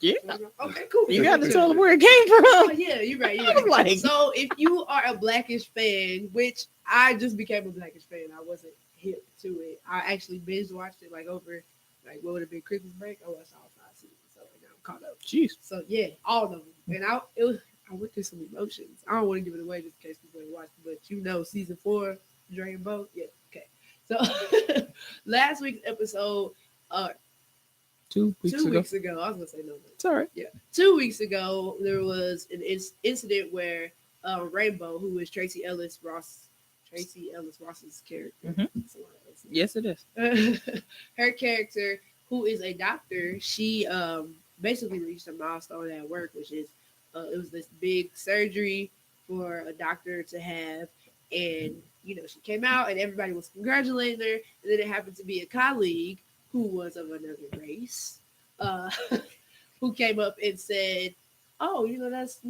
Yeah. Okay, cool. You got to tell them where it came from. Oh, yeah, you're right. You're right. So if you are a Blackish fan, which I just became a Blackish fan, I wasn't hip to it. I actually binge watched it over what would have been Christmas break. I watched all 5 seasons, so now I'm caught up. Jeez. So yeah, all of them, and I went through some emotions. I don't want to give it away just in case people ain't watched it, but season 4, Dragon Boat. Yeah, okay. So last week's episode, 2 weeks ago. I was gonna say no. It's all right. Yeah, 2 weeks ago there was an incident where Rainbow, who is Tracy Ellis Ross's character. Mm-hmm. Yes, it is. Her character, who is a doctor, she basically reached a milestone at work, which is it was this big surgery for a doctor to have, and she came out and everybody was congratulating her, and then it happened to be a colleague who was of another race, who came up and said, "Oh, that's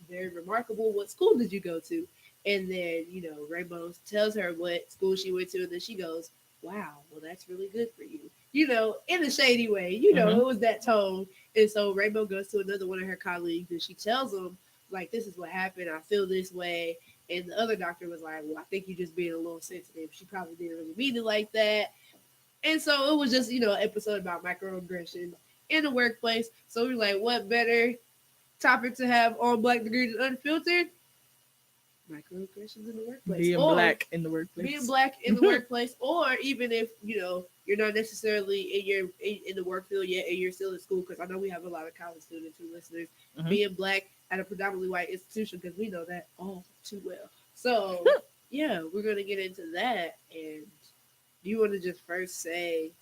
very remarkable. What school did you go to?" And then Rainbow tells her what school she went to, and then she goes, "Wow, well that's really good for you." In a shady way. It was that tone. And so Rainbow goes to another one of her colleagues, and she tells them, "This is what happened. I feel this way." And the other doctor was like, "Well, I think you're just being a little sensitive. She probably didn't really mean it like that." And so it was just, an episode about microaggressions in the workplace. So we're like, what better topic to have on Black Degrees Unfiltered? Microaggressions in the workplace. Being black in the workplace. Being black in the workplace. Or even if, you're not necessarily in the work field yet and you're still in school, because I know we have a lot of college students who listeners. Mm-hmm. Being black at a predominantly white institution, because we know that all too well. So, yeah, we're going to get into that. And do you want to just first say,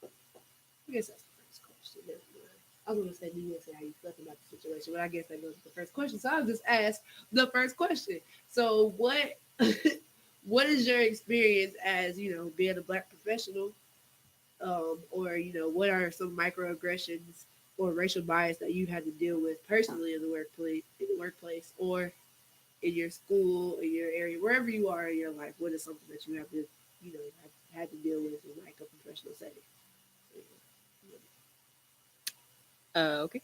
I guess that's the first question. I was going to say, do you want to say how you felt about the situation? But I guess that goes to the first question. So I'll just ask the first question. So what is your experience as, being a black professional? Or, what are some microaggressions or racial bias that you had to deal with personally in the workplace or in your school, in your area, wherever you are in your life? What is something that you have to, have had to deal with in a professional setting? Okay.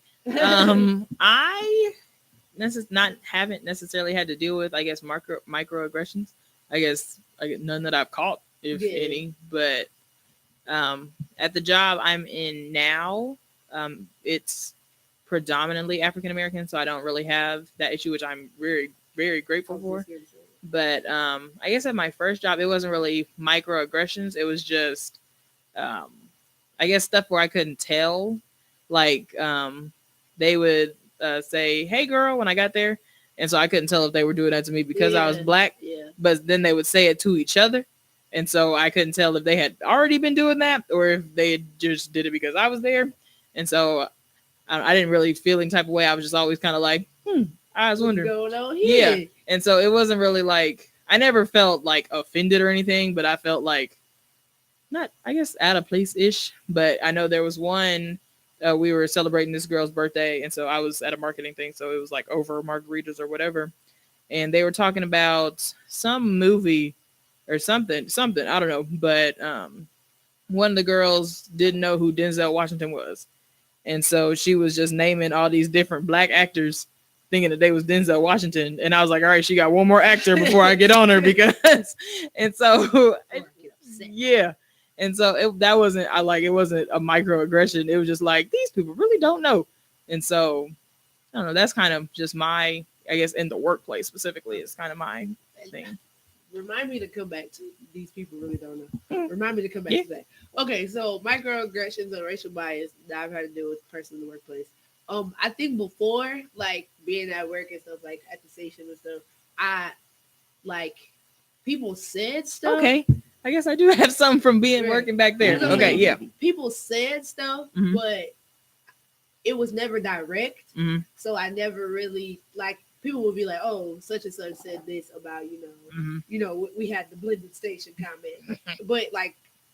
I haven't necessarily had to deal with, I guess, microaggressions. I guess none that I've caught, if any. But at the job I'm in now, it's predominantly African American, so I don't really have that issue, which I'm very, very grateful for. But I guess at my first job, it wasn't really microaggressions. It was just, I guess, stuff where I couldn't tell. They would say, "Hey, girl," when I got there. And so I couldn't tell if they were doing that to me because I was black. Yeah. But then they would say it to each other. And so I couldn't tell if they had already been doing that or if they just did it because I was there. And so I didn't really feel any type of way. I was just always kind of like, I was wondering. What's going on here? Yeah. And so it wasn't really I never felt offended or anything, but I felt not, I guess, out of place-ish. But I know there was one, we were celebrating this girl's birthday. And so I was at a marketing thing. So it was over margaritas or whatever. And they were talking about some movie or something, I don't know. But one of the girls didn't know who Denzel Washington was. And so she was just naming all these different black actors thinking that they was Denzel Washington. And I was like, all right, she got one more actor before I get on her because, and so, yeah. And so it wasn't a microaggression. It was just these people really don't know. And so, I don't know, that's kind of just my, I guess, in the workplace specifically, is kind of my thing. Remind me to come back to these people really don't know. Remind me to come back to that. Okay, so microaggressions and racial bias that I've had to deal with personally in the workplace. I think before, being at work and stuff, at the station and stuff, people said stuff. Okay, I guess I do have some from working back there. Okay, yeah. People said stuff, but it was never direct. Mm-hmm. So I never really people would be like, "Oh, such and such said this about we had the blended station comment," but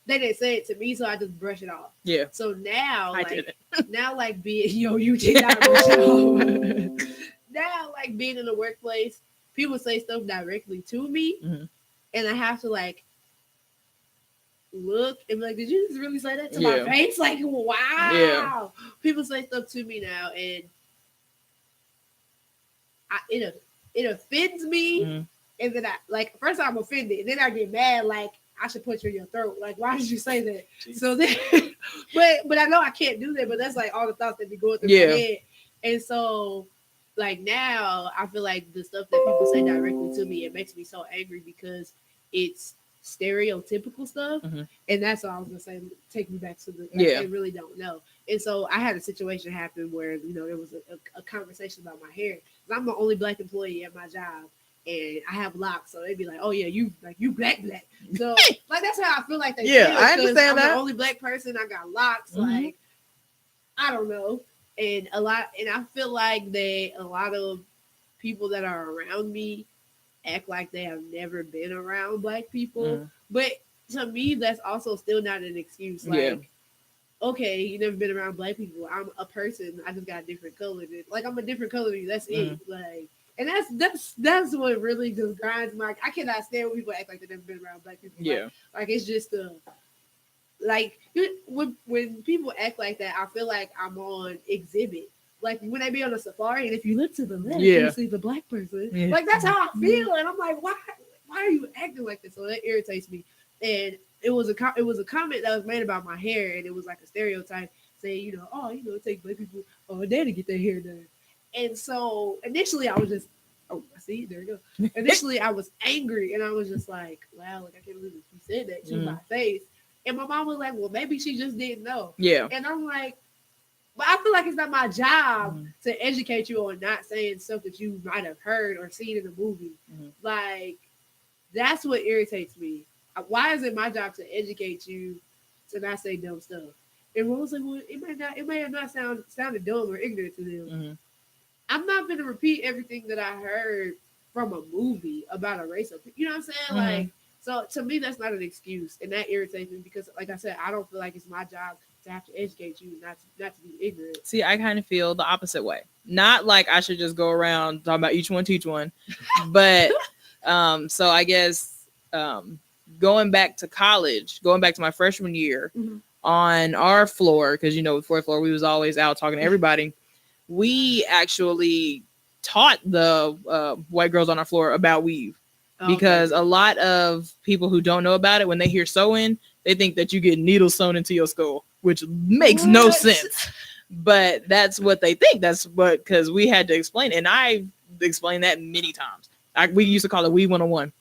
they didn't say it to me, so I just brush it off. Yeah. So now, being you did not brush it off. now, like being in the workplace, people say stuff directly to me, and I have to like look and be like, did you just really say that to my face? Like, wow. Yeah. People say stuff to me now, and it offends me. And then I like first I'm offended, and then I get mad. Like I should put you in your throat. Like why did you say that? Jeez. So then, but I know I can't do that. But that's like all the thoughts that be going through my head. And so, like now, I feel like the stuff that people say directly to me, it makes me so angry because it's stereotypical stuff, and that's all I was gonna say. Take me back to the I really don't know. And so I had a situation happen where there was a conversation about my hair. I'm the only black employee at my job, and I have locks, so they'd be like, "Oh yeah, you black." So like that's how I feel like they feel. I understand I'm that. the only black person. I got locks. Like I don't know, and I feel like a lot of people that are around me act like they have never been around black people. But to me, that's also still not an excuse. Like, okay, you never been around black people. I'm a person. I just got a different color. Like I'm a different color than you. That's it. Like, and that's what really just grinds my. I cannot stand when people act like they've never been around black people. Like it's just like when people act like that, I feel like I'm on exhibit. Like when they be on a safari, and if you look to the left, you see the black person. Like that's how I feel, and I'm like, why are you acting like this? So that irritates me. And it was a comment that was made about my hair, and it was like a stereotype saying, it takes black people a day to get their hair done. And so initially, I was just, I see, there you go. Initially, I was angry, and I was just like, wow, like I can't believe you said that to my face. And my mom was like, well, maybe she just didn't know. Yeah. And I'm like, but I feel like it's not my job to educate you on not saying stuff that you might have heard or seen in a movie. Like, that's what irritates me. Why is it my job to educate you to not say dumb stuff? And Rose like, well, it may have not sounded dumb or ignorant to them. I'm not going to repeat everything that I heard from a movie about a race of people. You know what I'm saying? Like, so to me, that's not an excuse, and that irritates me because, like I said, I don't feel like it's my job to have to educate you, not to be ignorant. See, I kind of feel the opposite way. Not like I should just go around talking about each one, teach one, but so I guess going back to college, going back to my freshman year, on our floor, because the fourth floor, we was always out talking to everybody. We actually taught the white girls on our floor about weave. Because a lot of people who don't know about it, when they hear sewing, they think that you get needles sewn into your skull, which makes no sense. But that's what they think. Because we had to explain it. And I explained that many times. We used to call it Weave 101.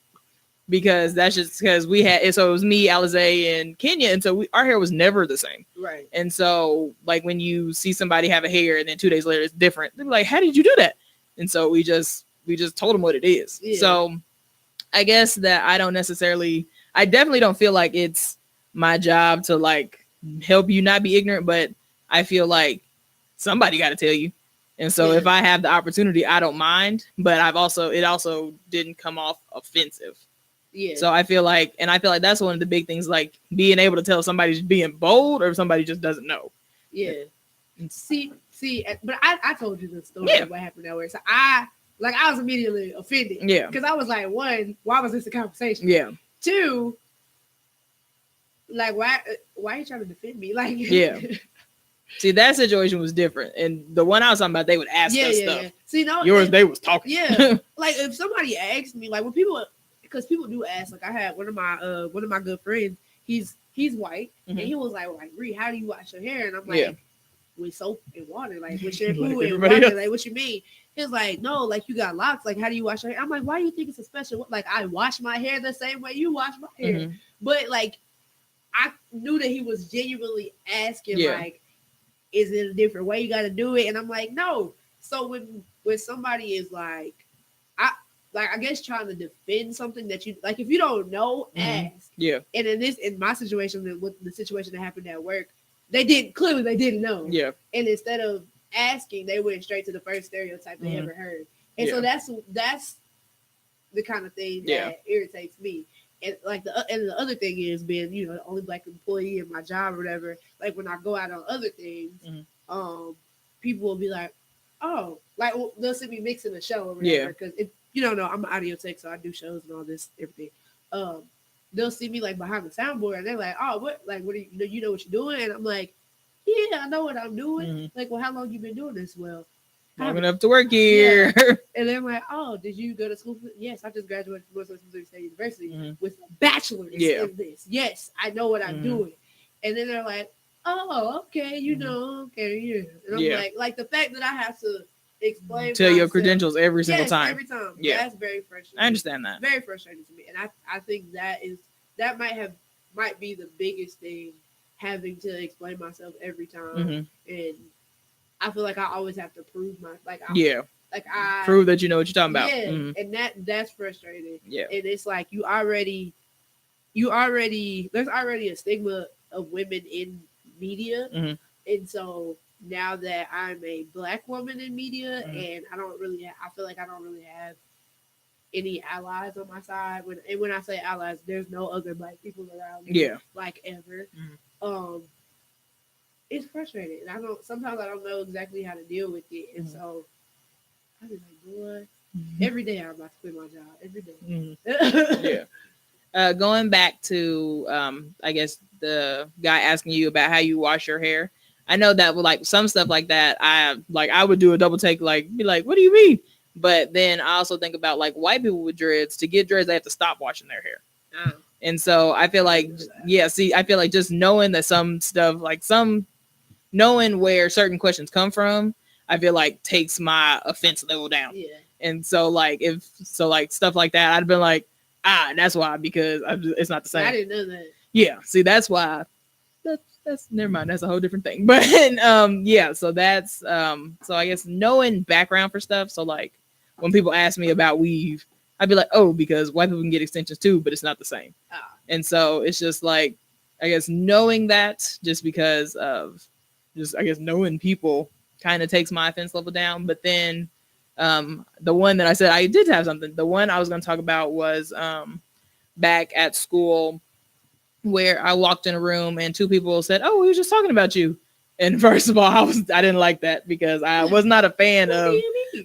Because that's just because we had, so it was me, Alizé, and Kenya. And so our hair was never the same. Right. And so, like, when you see somebody have a hair and then 2 days later it's different, they're like, how did you do that? And so we just told them what it is. Yeah. So I guess that I definitely don't feel like it's my job to like help you not be ignorant, but I feel like somebody got to tell you. And so if I have the opportunity, I don't mind, but it also didn't come off offensive. Yeah. So I feel like that's one of the big things, like being able to tell somebody's being bold or if somebody just doesn't know. Yeah. See, but I told you the story of what happened that way. So I was immediately offended. Yeah. Because I was like, one, why was this a conversation? Yeah. Two, like, why are you trying to defend me? Like, yeah. See, that situation was different. And the one I was talking about, they would ask us stuff. Yeah. See, yours, they was talking. Yeah. Like, if somebody asked me, like, because people do ask, like, I had one of my good friends, he's white, and he was like, Ree, how do you wash your hair? And I'm like, with soap and water, like with shampoo and water, like what you mean? He was like, no, like you got locks, like how do you wash your hair? I'm like, why do you think it's a special? Like I wash my hair the same way you wash my hair, but like I knew that he was genuinely asking, like, is it a different way you got to do it? And I'm like, no. So when somebody is like, I guess trying to defend something that you like, if you don't know, ask. Yeah. And in my situation, with the situation that happened at work, they didn't know. Yeah. And instead of asking, they went straight to the first stereotype they ever heard. And so that's the kind of thing that irritates me. And like the other thing is being, the only black employee in my job or whatever. Like when I go out on other things, people will be like, oh, like they'll see me mixing the show or whatever. Because if you don't know, I'm an audio tech, so I do shows and all this everything. Um, they'll see me like behind the soundboard, and they're like, "Oh, what? Like, what do you know what you're doing?" And I'm like, "Yeah, I know what I'm doing." Mm-hmm. Like, well, how long you been doing this? Well, long enough to work here. Yeah. And they're like, "Oh, did you go to school?" Yes, I just graduated from Missouri State University with a bachelor's in this. Yes, I know what I'm doing. And then they're like, "Oh, okay, you know, okay, yeah." And I'm like the fact that I have to explain, tell your credentials every single time. Every time. Yeah, that's very frustrating. I understand that. Very frustrating to me, and I think that might be the biggest thing, having to explain myself every time, and I feel like I always have to prove I prove that you know what you're talking about. Yeah, and that's frustrating. Yeah, and it's like there's already a stigma of women in media, and so now that I'm a Black woman in media, and I feel like I don't really have any allies on my side. When I say allies, there's no other Black people around me, like ever. It's frustrating, and sometimes I don't know exactly how to deal with it, and so I be like, boy, every day I'm about to quit my job. Every day. Going back to I guess the guy asking you about how you wash your hair. I know that with like some stuff like that, I would do a double take, like be like, what do you mean? But then I also think about like white people with dreads. To get dreads, they have to stop washing their hair. And so I feel like, I feel like just knowing that some stuff, like knowing where certain questions come from, I feel like takes my offense level down. Yeah. And so like stuff like that, I'd been like, that's why, because it's not the same. I didn't know that. Yeah. See, that's why. That's never mind. That's a whole different thing. But so that's so I guess knowing background for stuff. So like when people ask me about weave, I'd be like, oh, because white people can get extensions too, but it's not the same. And so it's just like, I guess knowing that, just because of I guess knowing people kind of takes my offense level down. But then the one that I said I did have something. The one I was going to talk about was back at school, where I walked in a room and two people said, "Oh, we were just talking about you." And first of all, I didn't like that, because I was not a fan of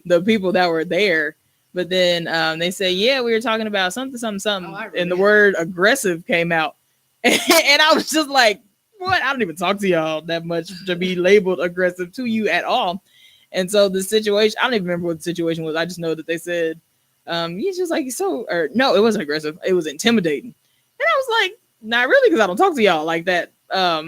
the people that were there. But then they say, "Yeah, we were talking about something, and the word aggressive came out, and I was just like, "What? I don't even talk to y'all that much to be labeled aggressive to you at all." And so the situation, I don't even remember what the situation was. I just know that they said, "He's just like or no, it wasn't aggressive. It was intimidating." And I was like, not really, because I don't talk to y'all like that.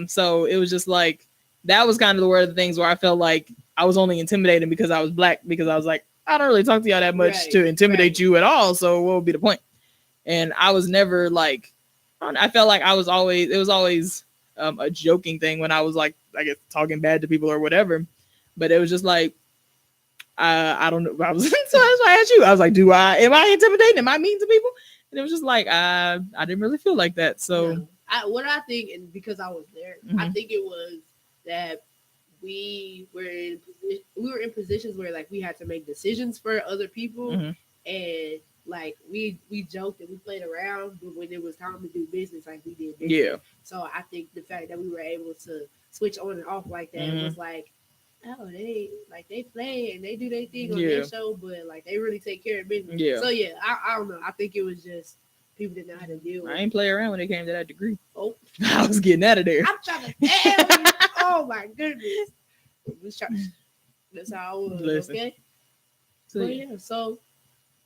So it was just like, that was kind of one of the things where I felt like I was only intimidated because I was Black, because I was like, I don't really talk to y'all that much to intimidate you at all. So what would be the point? And I was never like, I felt like it was always a joking thing when I was like, I guess, talking bad to people or whatever. But it was just like, I don't know. I was so that's why I asked you. I was like, am I intimidating? Am I mean to people? And it was just like, I didn't really feel like that. So what I think, and because I was there, I think it was that we were in positions where like we had to make decisions for other people, and like we joked and we played around, but when it was time to do business, like we did business. Yeah. So I think the fact that we were able to switch on and off like that was like, oh, they play and they do their thing on their show, but like they really take care of business. Yeah. So yeah, I don't know. I think it was just people didn't know how to deal with it. I ain't play around when it came to that degree. Oh, I was getting out of there. I'm trying to tell you. Oh my goodness. That's how I was. Listen. Okay. So yeah. So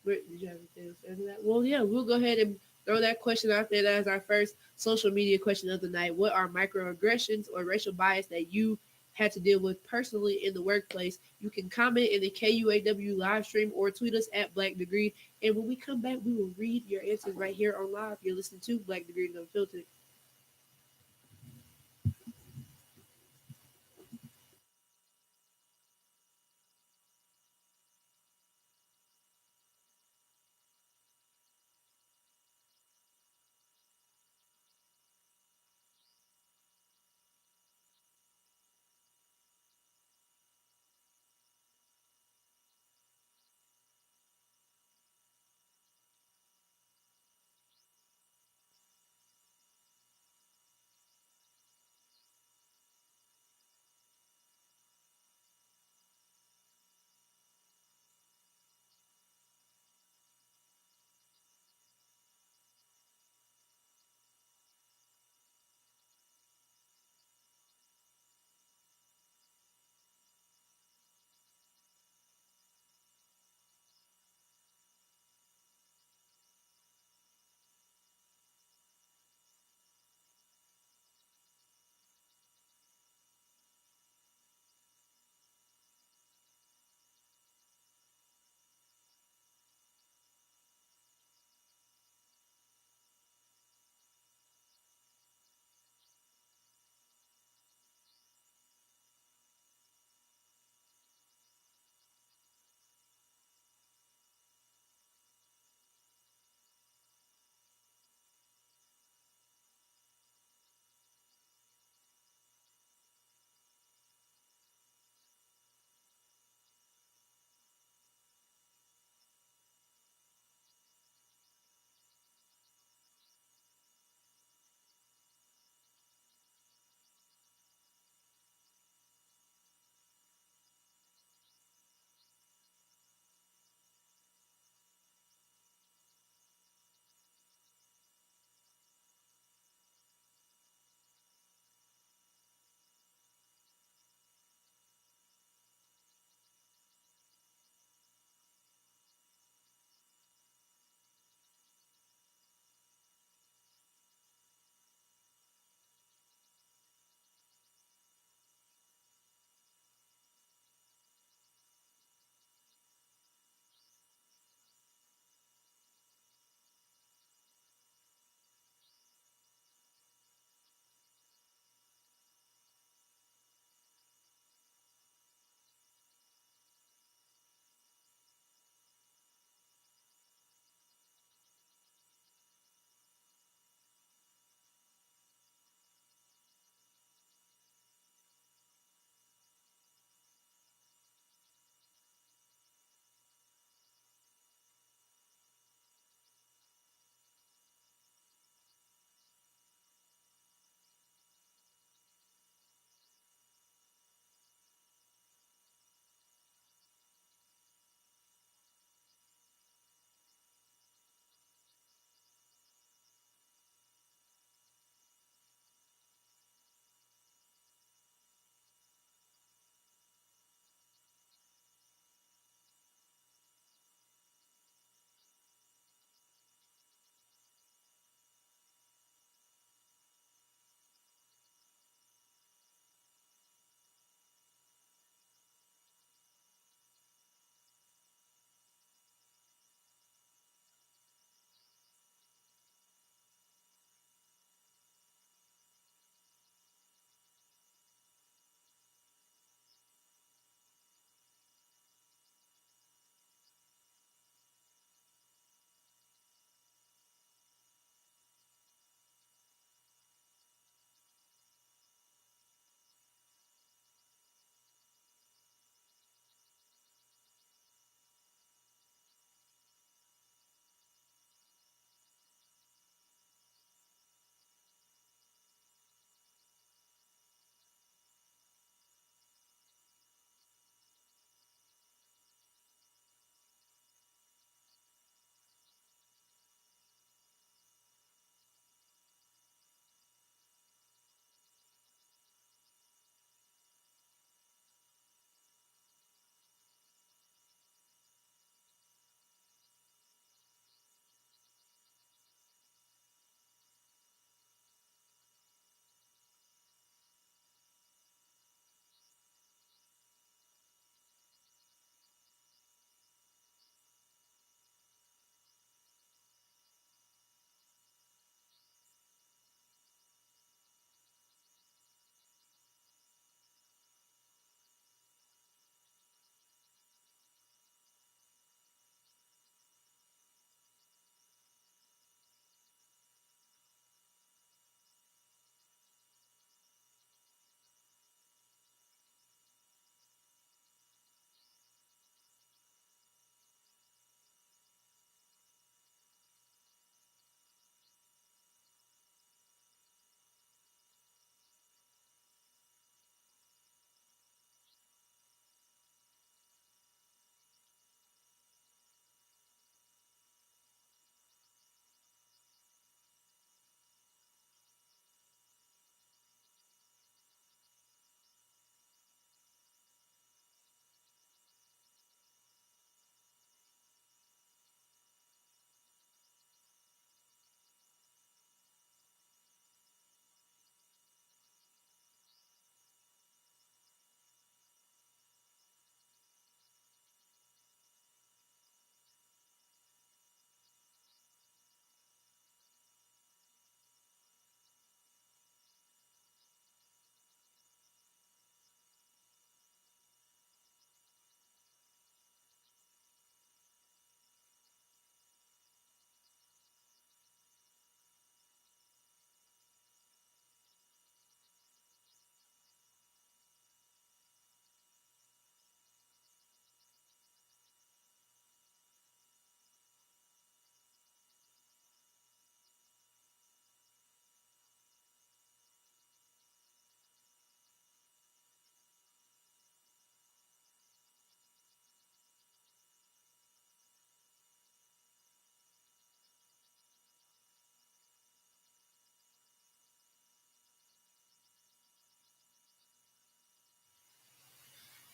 did you have anything to say to that? Well, yeah, we'll go ahead and throw that question out there. That is our first social media question of the night. What are microaggressions or racial bias that you had to deal with personally in the workplace? You can comment in the KUAW live stream or tweet us at Black Degree. And when we come back, we will read your answers right here on live. You're listening to Black Degree Unfiltered.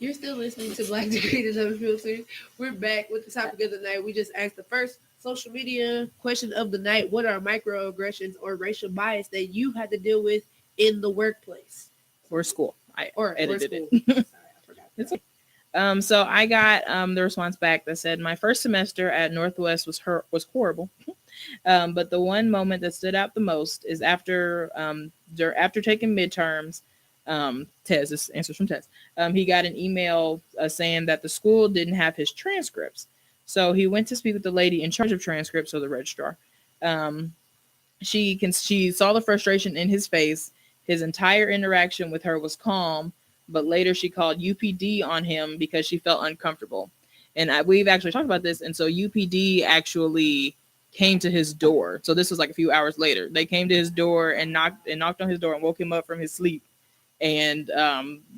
You're still listening to Black Degrees Unfiltered. We're back with the topic of the night. We just asked the first social media question of the night. What are microaggressions or racial bias that you had to deal with in the workplace? Or school. I edited school. it. Sorry, I forgot. So I got the response back that said my first semester at Northwest was horrible. But the one moment that stood out the most is after taking midterms, Tez, this answers from Tez. He got an email saying that the school didn't have his transcripts. So he went to speak with the lady in charge of transcripts, or the registrar. She saw the frustration in his face. His entire interaction with her was calm, but later she called UPD on him because she felt uncomfortable. And we've actually talked about this. And so UPD actually came to his door. So this was like a few hours later. They came to his door and knocked on his door and woke him up from his sleep, and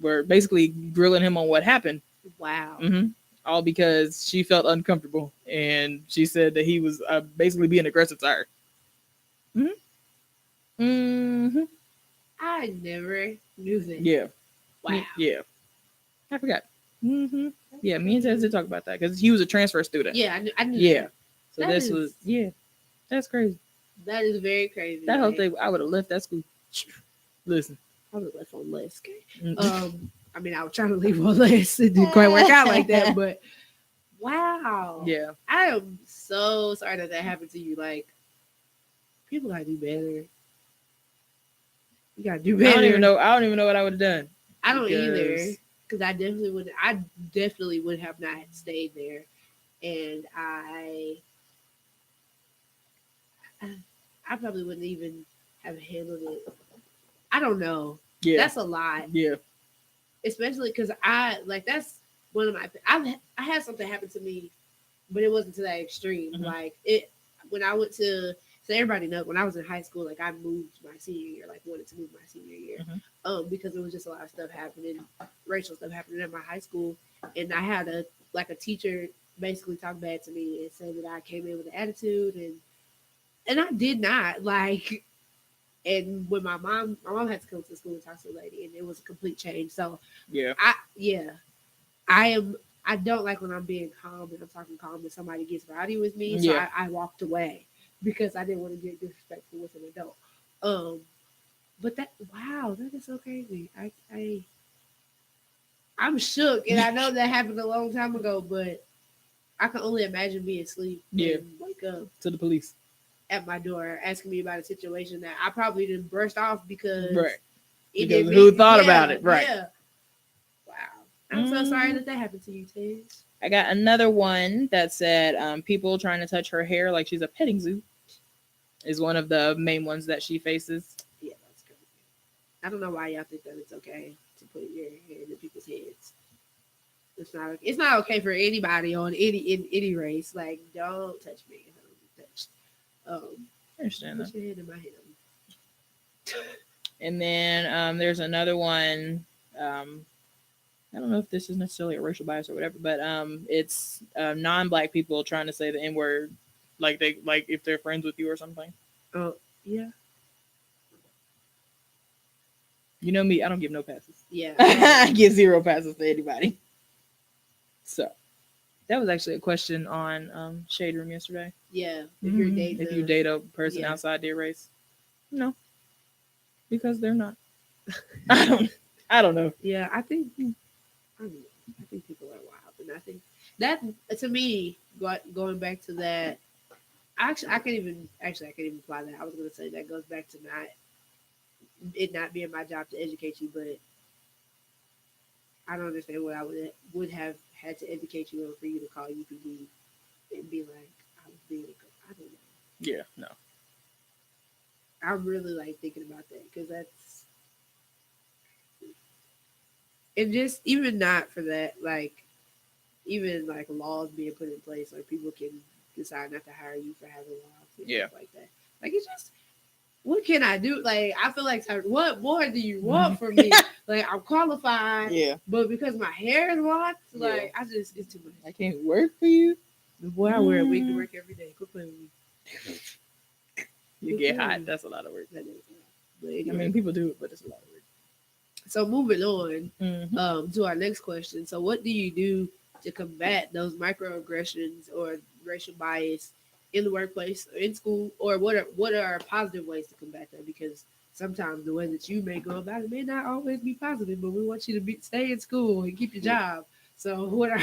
were basically grilling him on what happened. Wow. Mm-hmm. All because she felt uncomfortable, and she said that he was basically being aggressive to her. Mm-hmm. Mm-hmm. I never knew that. Yeah. Wow. Yeah. I forgot. Mm-hmm. Yeah, me and Tess did talk about that because he was a transfer student. Yeah, I knew yeah. that. So that's crazy. That is very crazy. That whole thing, I would have left that school. Listen. I would have left on less. Mm-hmm. I mean, I was trying to leave on less. It didn't quite work out like that, but wow. Yeah. I am so sorry that happened to you. Like, people gotta do better. You gotta do better. I don't even know what I would have done. I don't either, because I definitely would have not stayed there, and I probably wouldn't even have handled it. I don't know. Yeah, that's a lot. Yeah, especially because that's one of my. I had something happen to me, but it wasn't to that extreme. Mm-hmm. Like it when I went to. So everybody knows when I was in high school, like I moved my senior year, like wanted to move my senior year, because there was just a lot of stuff happening, racial stuff happening at my high school, and I had a teacher basically talk bad to me and say that I came in with an attitude, and I did not like. And when my mom had to come to the school and talk to the lady, and it was a complete change. So I don't like when I'm being calm and I'm talking calm and somebody gets rowdy with me. So I walked away. Because I didn't want to get disrespectful with an adult. But that is so crazy. I'm shook, and I know that happened a long time ago, but I can only imagine being asleep and wake up to the police at my door asking me about a situation that I probably didn't burst off because who thought about it, right? Yeah. Wow. I'm so sorry that happened to you, Tiz. I got another one that said people trying to touch her hair like she's a petting zoo is one of the main ones that she faces. Yeah, that's crazy. I don't know why y'all think that it's okay to put your hair in people's heads. It's not okay for anybody in any race. Like, don't touch me. I don't be touched. I understand put your hand in my hand. And then there's another one. I don't know if this is necessarily a racial bias or whatever, but it's non-black people trying to say the N-word, like if they're friends with you or something. Oh yeah. You know me, I don't give no passes. Yeah, I give 0 passes to anybody. So that was actually a question on Shade Room yesterday. Yeah, if you date a person outside their race, no, because they're not. I don't know. Yeah, I think people are wild, and I think that to me, going back to that, I can't even apply that. I was going to say that goes back to not being my job to educate you, but I don't understand what I would have had to educate you on for you to call UPD and be like, I was being, I don't know. Yeah, no. I'm really thinking about that because that's. And just even not for that, even laws being put in place, people can decide not to hire you for having laws and stuff like that. It's just, what can I do? I feel like, what more do you want from me? I'm qualified, but because my hair is locked, it's too much. I can't work for you. Boy, I wear a wig to work every day. Quit playing with me. You get hot. That's a lot of work. That is. But anyway. I mean, people do it, but it's a lot of work. So moving on Mm-hmm. to our next question. So what do you do to combat those microaggressions or racial bias in the workplace, or in school, or what are positive ways to combat that? Because sometimes the way that you may go about it may not always be positive, but we want you to stay in school and keep your job. So what are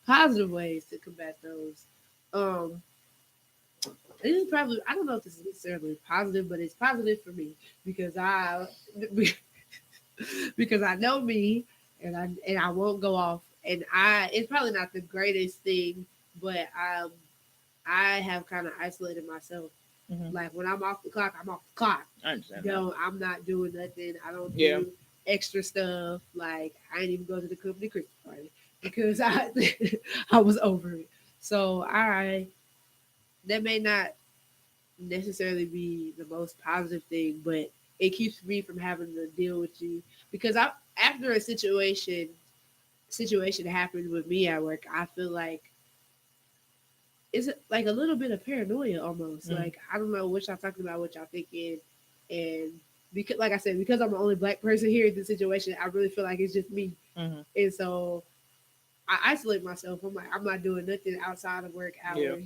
positive ways to combat those? Um, this is probably, I don't know if this is necessarily positive, but it's positive for me because I because I know me, and I won't go off, and it's probably not the greatest thing, but I have kind of isolated myself. Mm-hmm. Like when I'm off the clock, I'm off the clock. I understand. No, I'm not doing nothing. I don't do extra stuff. Like I ain't even go to the company Christmas party because I I was over it. So that may not necessarily be the most positive thing, but it keeps me from having to deal with you because after a situation happened with me at work, I feel like it's like a little bit of paranoia almost. Like I don't know what y'all talking about, what y'all thinking, and because like I said, because I'm the only black person here in the situation, I really feel like it's just me, and so I isolate myself. I'm like, I'm not doing nothing outside of work hours. Yeah.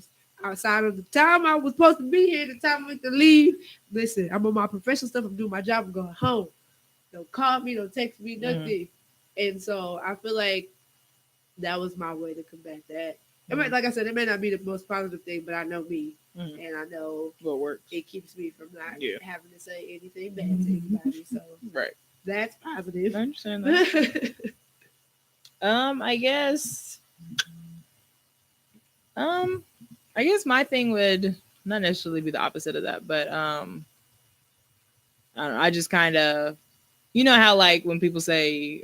Outside of the time I was supposed to be here, the time I went to leave. Listen, I'm on my professional stuff. I'm doing my job. I'm going home. Don't call me. Don't text me. Nothing. And so I feel like that was my way to combat that. Like I said, it may not be the most positive thing, but I know me, and I know what works. It keeps me from not having to say anything bad to anybody. So that's positive. I understand that. I guess my thing would not necessarily be the opposite of that, but I don't know. I just kind of, you know how like when people say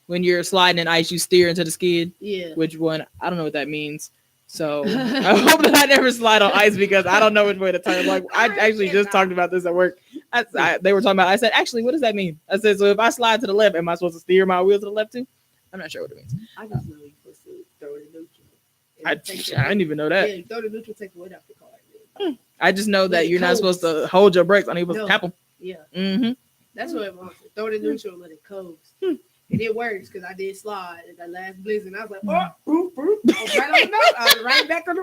when you're sliding in ice, you steer into the skid. Yeah. Which one? I don't know what that means. So I hope that I never slide on ice because I don't know which way to turn. Like I actually just talked about this at work. They were talking about. I said, actually, what does that mean? I said, so if I slide to the left, am I supposed to steer my wheel to the left too? I'm not sure what it means. I just know you're supposed to throw it in neutral. I didn't even know that. Yeah, throw the neutral, take the weight off the car. I just know that you're not supposed to hold your brakes on. You're supposed to tap them. Yeah. That's what it wants. Throw it in neutral and let it coast. And it works because I did slide at that last blizzard. And I was like, oh, boop, boop. I was right on the road. I was right back on the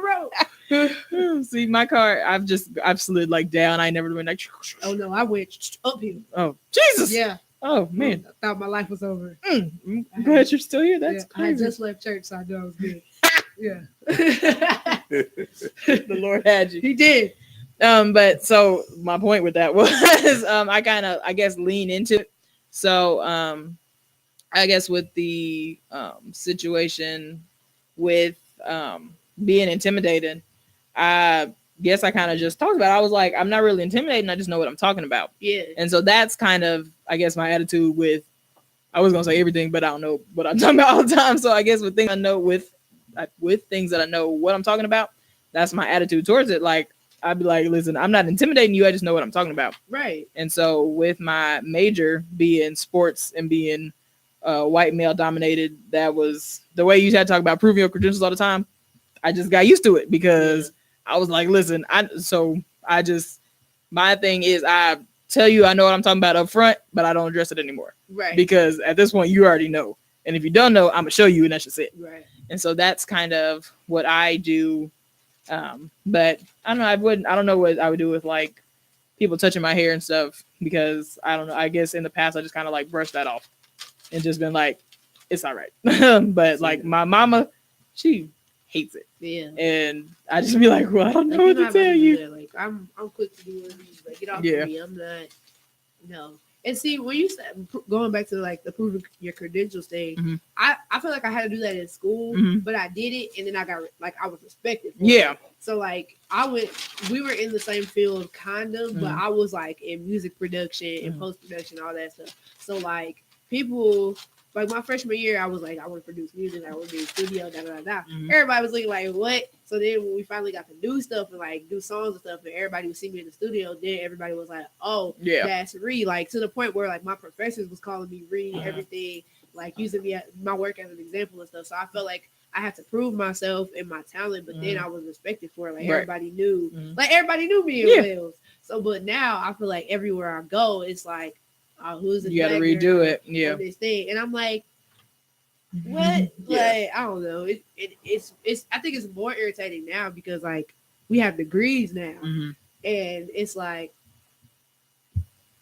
road. See, my car, I've slid like down. I never went like. Oh no, I went uphill. Oh Jesus! Yeah. Oh man, I thought my life was over. I'm glad you're still here. That's crazy. I just left church, so I knew I was good. Yeah. The Lord had you. He did. But so my point with that was, I kind of, I guess, lean into it. So, I guess with the situation with being intimidated, I guess I kind of just talked about it. I was like, I'm not really intimidated. I just know what I'm talking about. Yeah. And so that's kind of, I guess, my attitude with, I was going to say everything, but I don't know what I'm talking about all the time. So I guess with things I know with things that I know what I'm talking about, that's my attitude towards it. Like, I'd be like, listen, I'm not intimidating you. I just know what I'm talking about. Right. And so with my major being sports and being white male dominated, that was the way you had to talk about proving your credentials all the time. I just got used to it because I was like, listen, my thing is I tell you I know what I'm talking about up front, but I don't address it anymore. Right. Because at this point you already know. And if you don't know, I'm gonna show you and that's just it. Right. And so that's kind of what I do. But I don't know, I don't know what I would do with like people touching my hair and stuff because I don't know. I guess in the past I just kind of like brushed that off and just been like, it's all right. But like my mama, she hates it. Yeah. And I just be like, well, I don't know what to tell you. Like I'm quick to do it. Like, get off of me. I'm not. No. And see, when you said going back to like the proving your credentials thing, I feel like I had to do that in school, but I did it, and then I got like I was respected. Yeah. So like we were in the same field, kind of, but I was like in music production and post production, all that stuff. So like people. Like my freshman year, I was like, I want to produce music, I want to be in the studio, da da da. Everybody was looking like, what? So then when we finally got to do stuff and like do songs and stuff, and everybody would see me in the studio, then everybody was like, oh, that's Ree. Like to the point where like my professors was calling me Ree, everything, like using me my work as an example and stuff. So I felt like I had to prove myself and my talent, but then I was respected for it. Like everybody knew, like everybody knew me in Wales. So, but now I feel like everywhere I go, it's like, who's the you got to black redo girl it. Yeah. on this thing? And I'm like, what? Yeah. Like, I don't know. It's I think it's more irritating now because like we have degrees now, and it's like,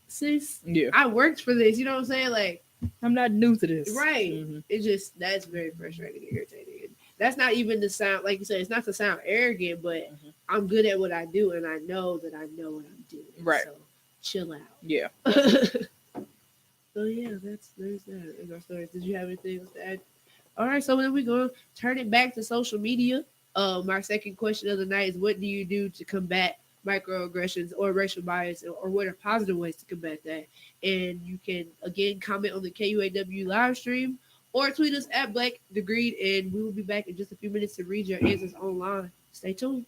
sis, I worked for this. You know what I'm saying? Like, I'm not new to this. Right. It's just that's very frustrating and irritating. And that's not even the sound, like you said, it's not to sound arrogant, but I'm good at what I do and I know that I know what I'm doing. Right. So chill out. Yeah. So yeah, there's that in our stories. Did you have anything else to add? All right, so then we're gonna turn it back to social media. Our second question of the night is, what do you do to combat microaggressions or racial bias, or what are positive ways to combat that? And you can again comment on the KUAW live stream or tweet us at Black Degreed, and we will be back in just a few minutes to read your answers online. Stay tuned.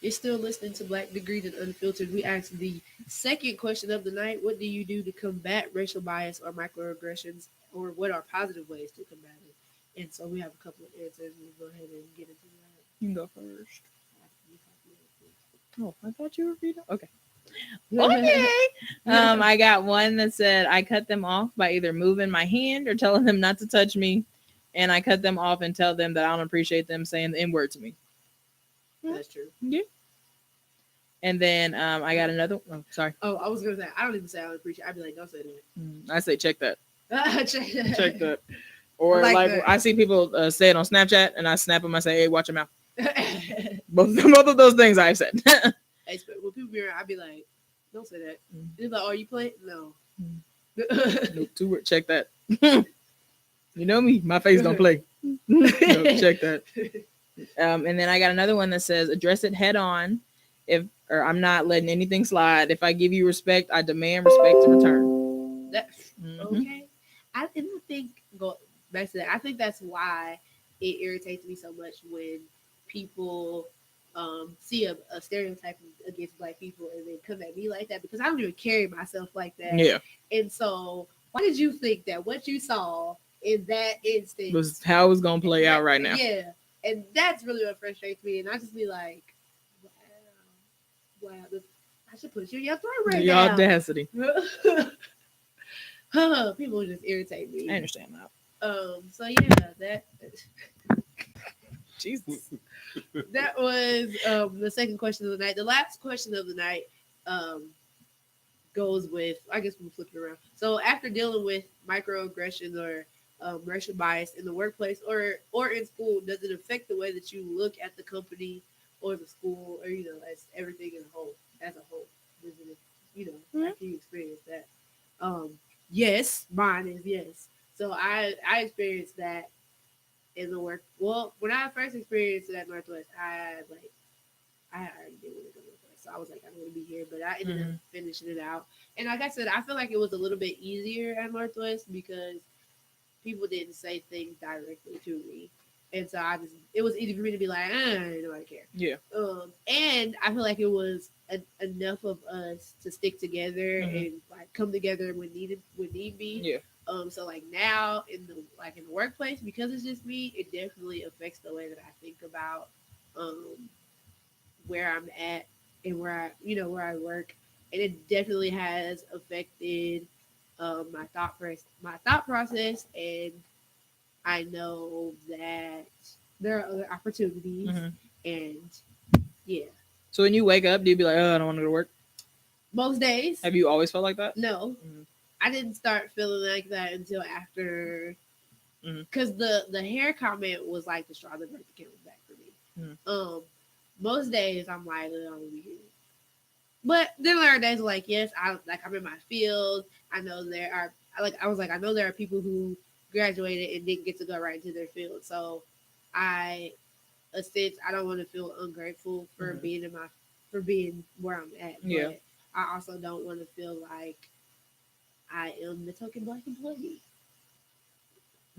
You're still listening to Black Degrees and Unfiltered. We asked the second question of the night: what do you do to combat racial bias or microaggressions, or what are positive ways to combat it? And so we have a couple of answers. We'll go ahead and get into that. You can go first. Oh, I thought you were reading. Okay. Okay. I got one that said I cut them off by either moving my hand or telling them not to touch me, and I cut them off and tell them that I don't appreciate them saying the N-word to me. That's true. Yeah. And then I got another. Oh, sorry. Oh, I was gonna say I don't even say I don't appreciate. I'd be like, don't say that. I say check that. Check that. Or like I see people say it on Snapchat, and I snap them. I say, "Hey, watch your mouth." both of those things I've said. Hey, when people be around, I'd be like, don't say that. They're like, oh, you play? No. Nope, check that. You know me, my face don't play. No, check that. And then I got another one that says address it head on. Or I'm not letting anything slide. If I give you respect, I demand respect in return. Okay. I didn't think go back to that. I think that's why it irritates me so much when people see a stereotype against Black people and they come at me like that, because I don't even carry myself like that. Yeah. And so why did you think that what you saw in that instance was how it was gonna play out right now? Yeah. And that's really what frustrates me. And I just be like, wow, I should put you in your throat right now. The audacity. People just irritate me. I understand that. So yeah, that Jesus. That was the second question of the night. The last question of the night goes with, I guess we'll flip it around. So after dealing with microaggressions or racial bias in the workplace or in school, does it affect the way that you look at the company or the school, or as everything as a whole? Does it, after you experience that? Yes, mine is yes. So I experienced that in the work. Well, when I first experienced it at Northwest, I already did want to go to Northwest, so I was like, I don't want to be here, but I ended up finishing it out. And like I said, I feel like it was a little bit easier at Northwest because people didn't say things directly to me. And so it was easy for me to be like, I don't care. Yeah. And I feel like it was enough of us to stick together and like come together when need be. Yeah. So like now in the workplace, because it's just me, it definitely affects the way that I think about where I'm at and where I work. And it definitely has affected my thought process, and I know that there are other opportunities, and yeah. So when you wake up, do you be like, oh, I don't want to go to work? Most days. Have you always felt like that? No. I didn't start feeling like that until after, because the hair comment was like the straw that broke the camel's back for me. Most days I'm like, I don't want to be here. But then there are days like, yes, I'm in my field. I know there are, I know there are people who graduated and didn't get to go right into their field. So I don't want to feel ungrateful for being where I'm at. Yeah. But I also don't want to feel like I am the token Black employee.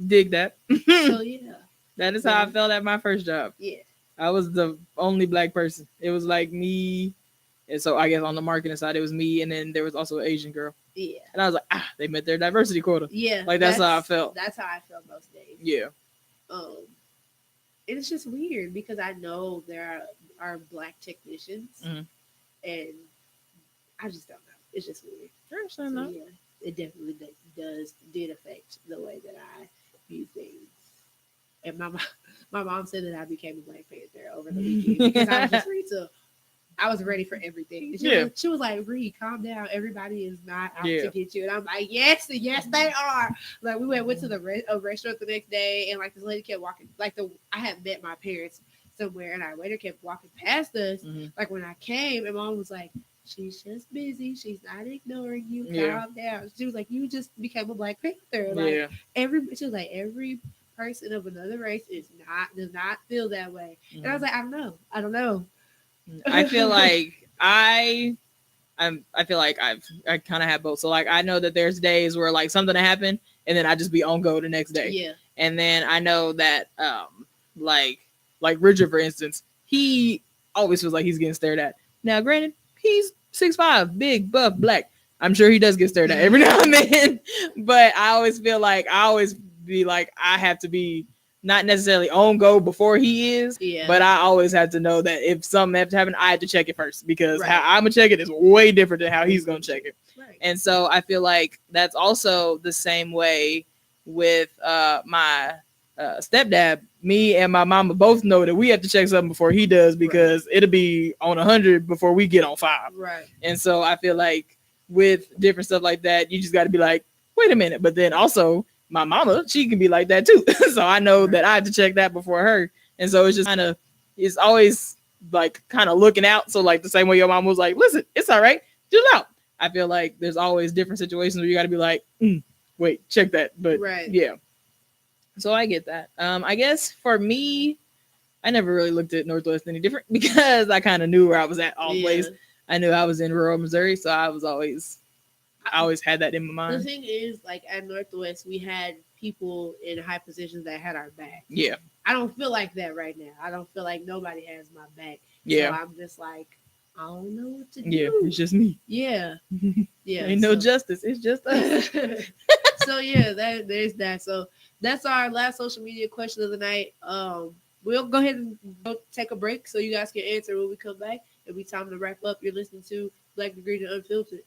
Dig that. So yeah. That is how I felt at my first job. Yeah. I was the only Black person. It was like me. And so I guess on the marketing side, it was me. And then there was also an Asian girl. Yeah. And I was like, they met their diversity quota. Yeah. Like that's how I felt. That's how I felt most days. Yeah. And it's just weird because I know there are Black technicians. And I just don't know. It's just weird. So, yeah, it definitely did affect the way that I view things. And my mom said that I became a Black Panther over the weekend because I was just ready I was ready for everything. She was like, Reed, calm down. Everybody is not out to get you. And I'm like, yes, they are. Like we went to a restaurant the next day, and like this lady kept walking. Like I had met my parents somewhere, and our waiter kept walking past us. Like when I came, and Mom was like, she's just busy. She's not ignoring you. Calm down. She was like, you just became a Black Panther. Like she was like, every person of another race does not feel that way. And I was like, I don't know. I feel like I feel like I kind of have both. So like I know that there's days where like something happened and then I just be on go the next day. Yeah. And then I know that like Richard, for instance, he always feels like he's getting stared at. Now, granted, he's 6'5", big, buff, black. I'm sure he does get stared at every now and then, but I always feel like I have to be not necessarily on go before he is, but I always have to know that if something has to happen, I have to check it first, because how I'm gonna check it is way different than how he's gonna check it. Right. And so I feel like that's also the same way with my stepdad. Me and my mama both know that we have to check something before he does, because it'll be on 100 before we get on 5. Right. And so I feel like with different stuff like that, you just got to be like, wait a minute. But then also my mama, she can be like that too. So I know that I have to check that before her. And so it's just it's always like kind of looking out. So like the same way your mom was like, listen, it's all right, chill out. I feel like there's always different situations where you got to be like, wait, check that. But yeah. So I get that. I guess for me, I never really looked at Northwest any different, because I kind of knew where I was at always. I knew I was in rural Missouri, so I always had that in my mind. The thing is, like at Northwest, we had people in high positions that had our back. Yeah. I don't feel like that right now. I don't feel like nobody has my back. Yeah. So I'm just like, I don't know what to do. Yeah, it's just me. Yeah. Yeah. Ain't no justice. It's just us. So yeah, there's that. So that's our last social media question of the night. We'll go ahead and go take a break so you guys can answer when we come back. It'll be time to wrap up. You're listening to Black and Green and Unfiltered.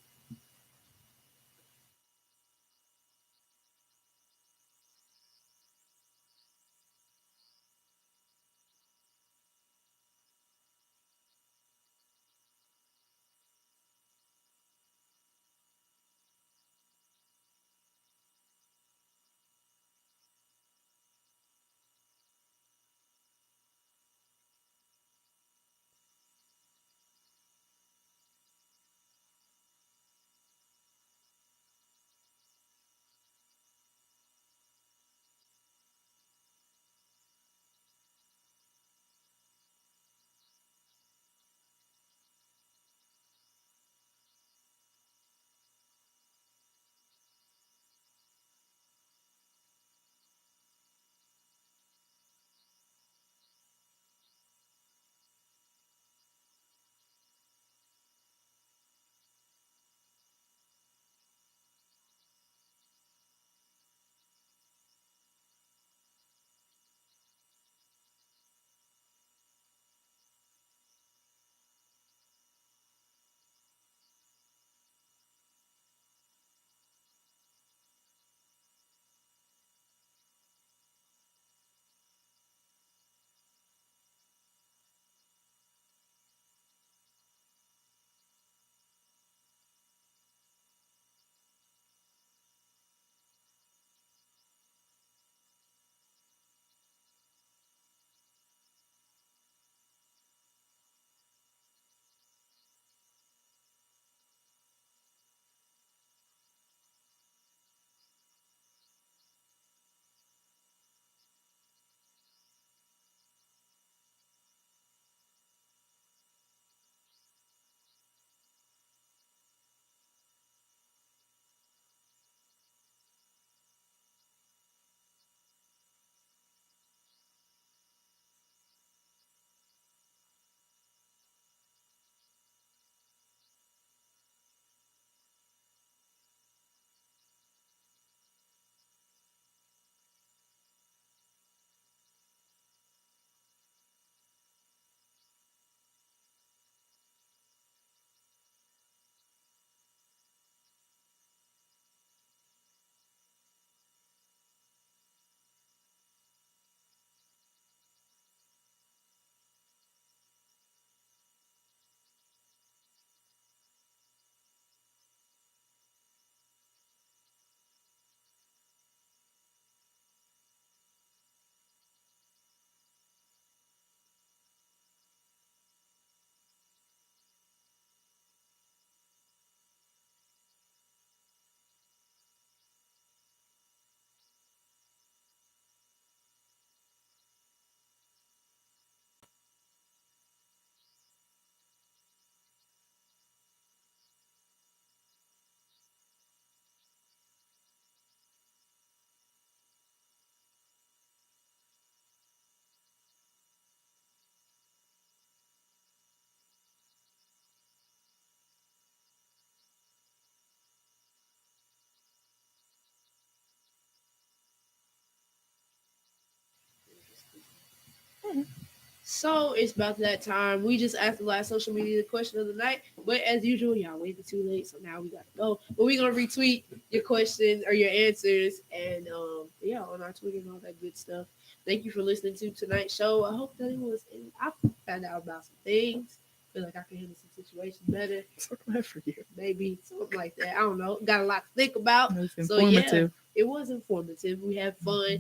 So it's about that time. We just asked the last social media question of the night, but as usual, y'all waited too late, so now we gotta go. But we're gonna retweet your questions or your answers, and on our Twitter and all that good stuff. Thank you for listening to tonight's show. I hope that it was. I found out about some things. Feel like I can handle some situations better. So glad for you. Maybe something like that. I don't know. Got a lot to think about. It was informative. Yeah, it was informative. We had fun.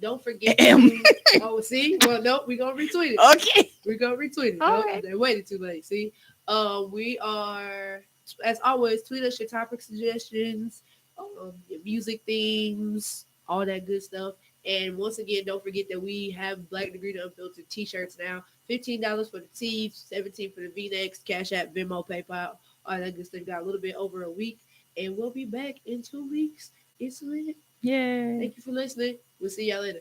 Don't forget to. Oh, see? Well, nope. We're going to retweet it. Okay. We're going to retweet it. Nope, right. They waited too late. See? We are, as always, tweet us your topic suggestions, your music themes, all that good stuff. And once again, don't forget that we have Black Degree to Unfiltered t-shirts now. $15 for the tee, $17 for the V-necks, Cash App, Venmo, PayPal, all that good stuff. Got a little bit over a week. And we'll be back in 2 weeks. It's lit. Yay. Thank you for listening. We'll see y'all later.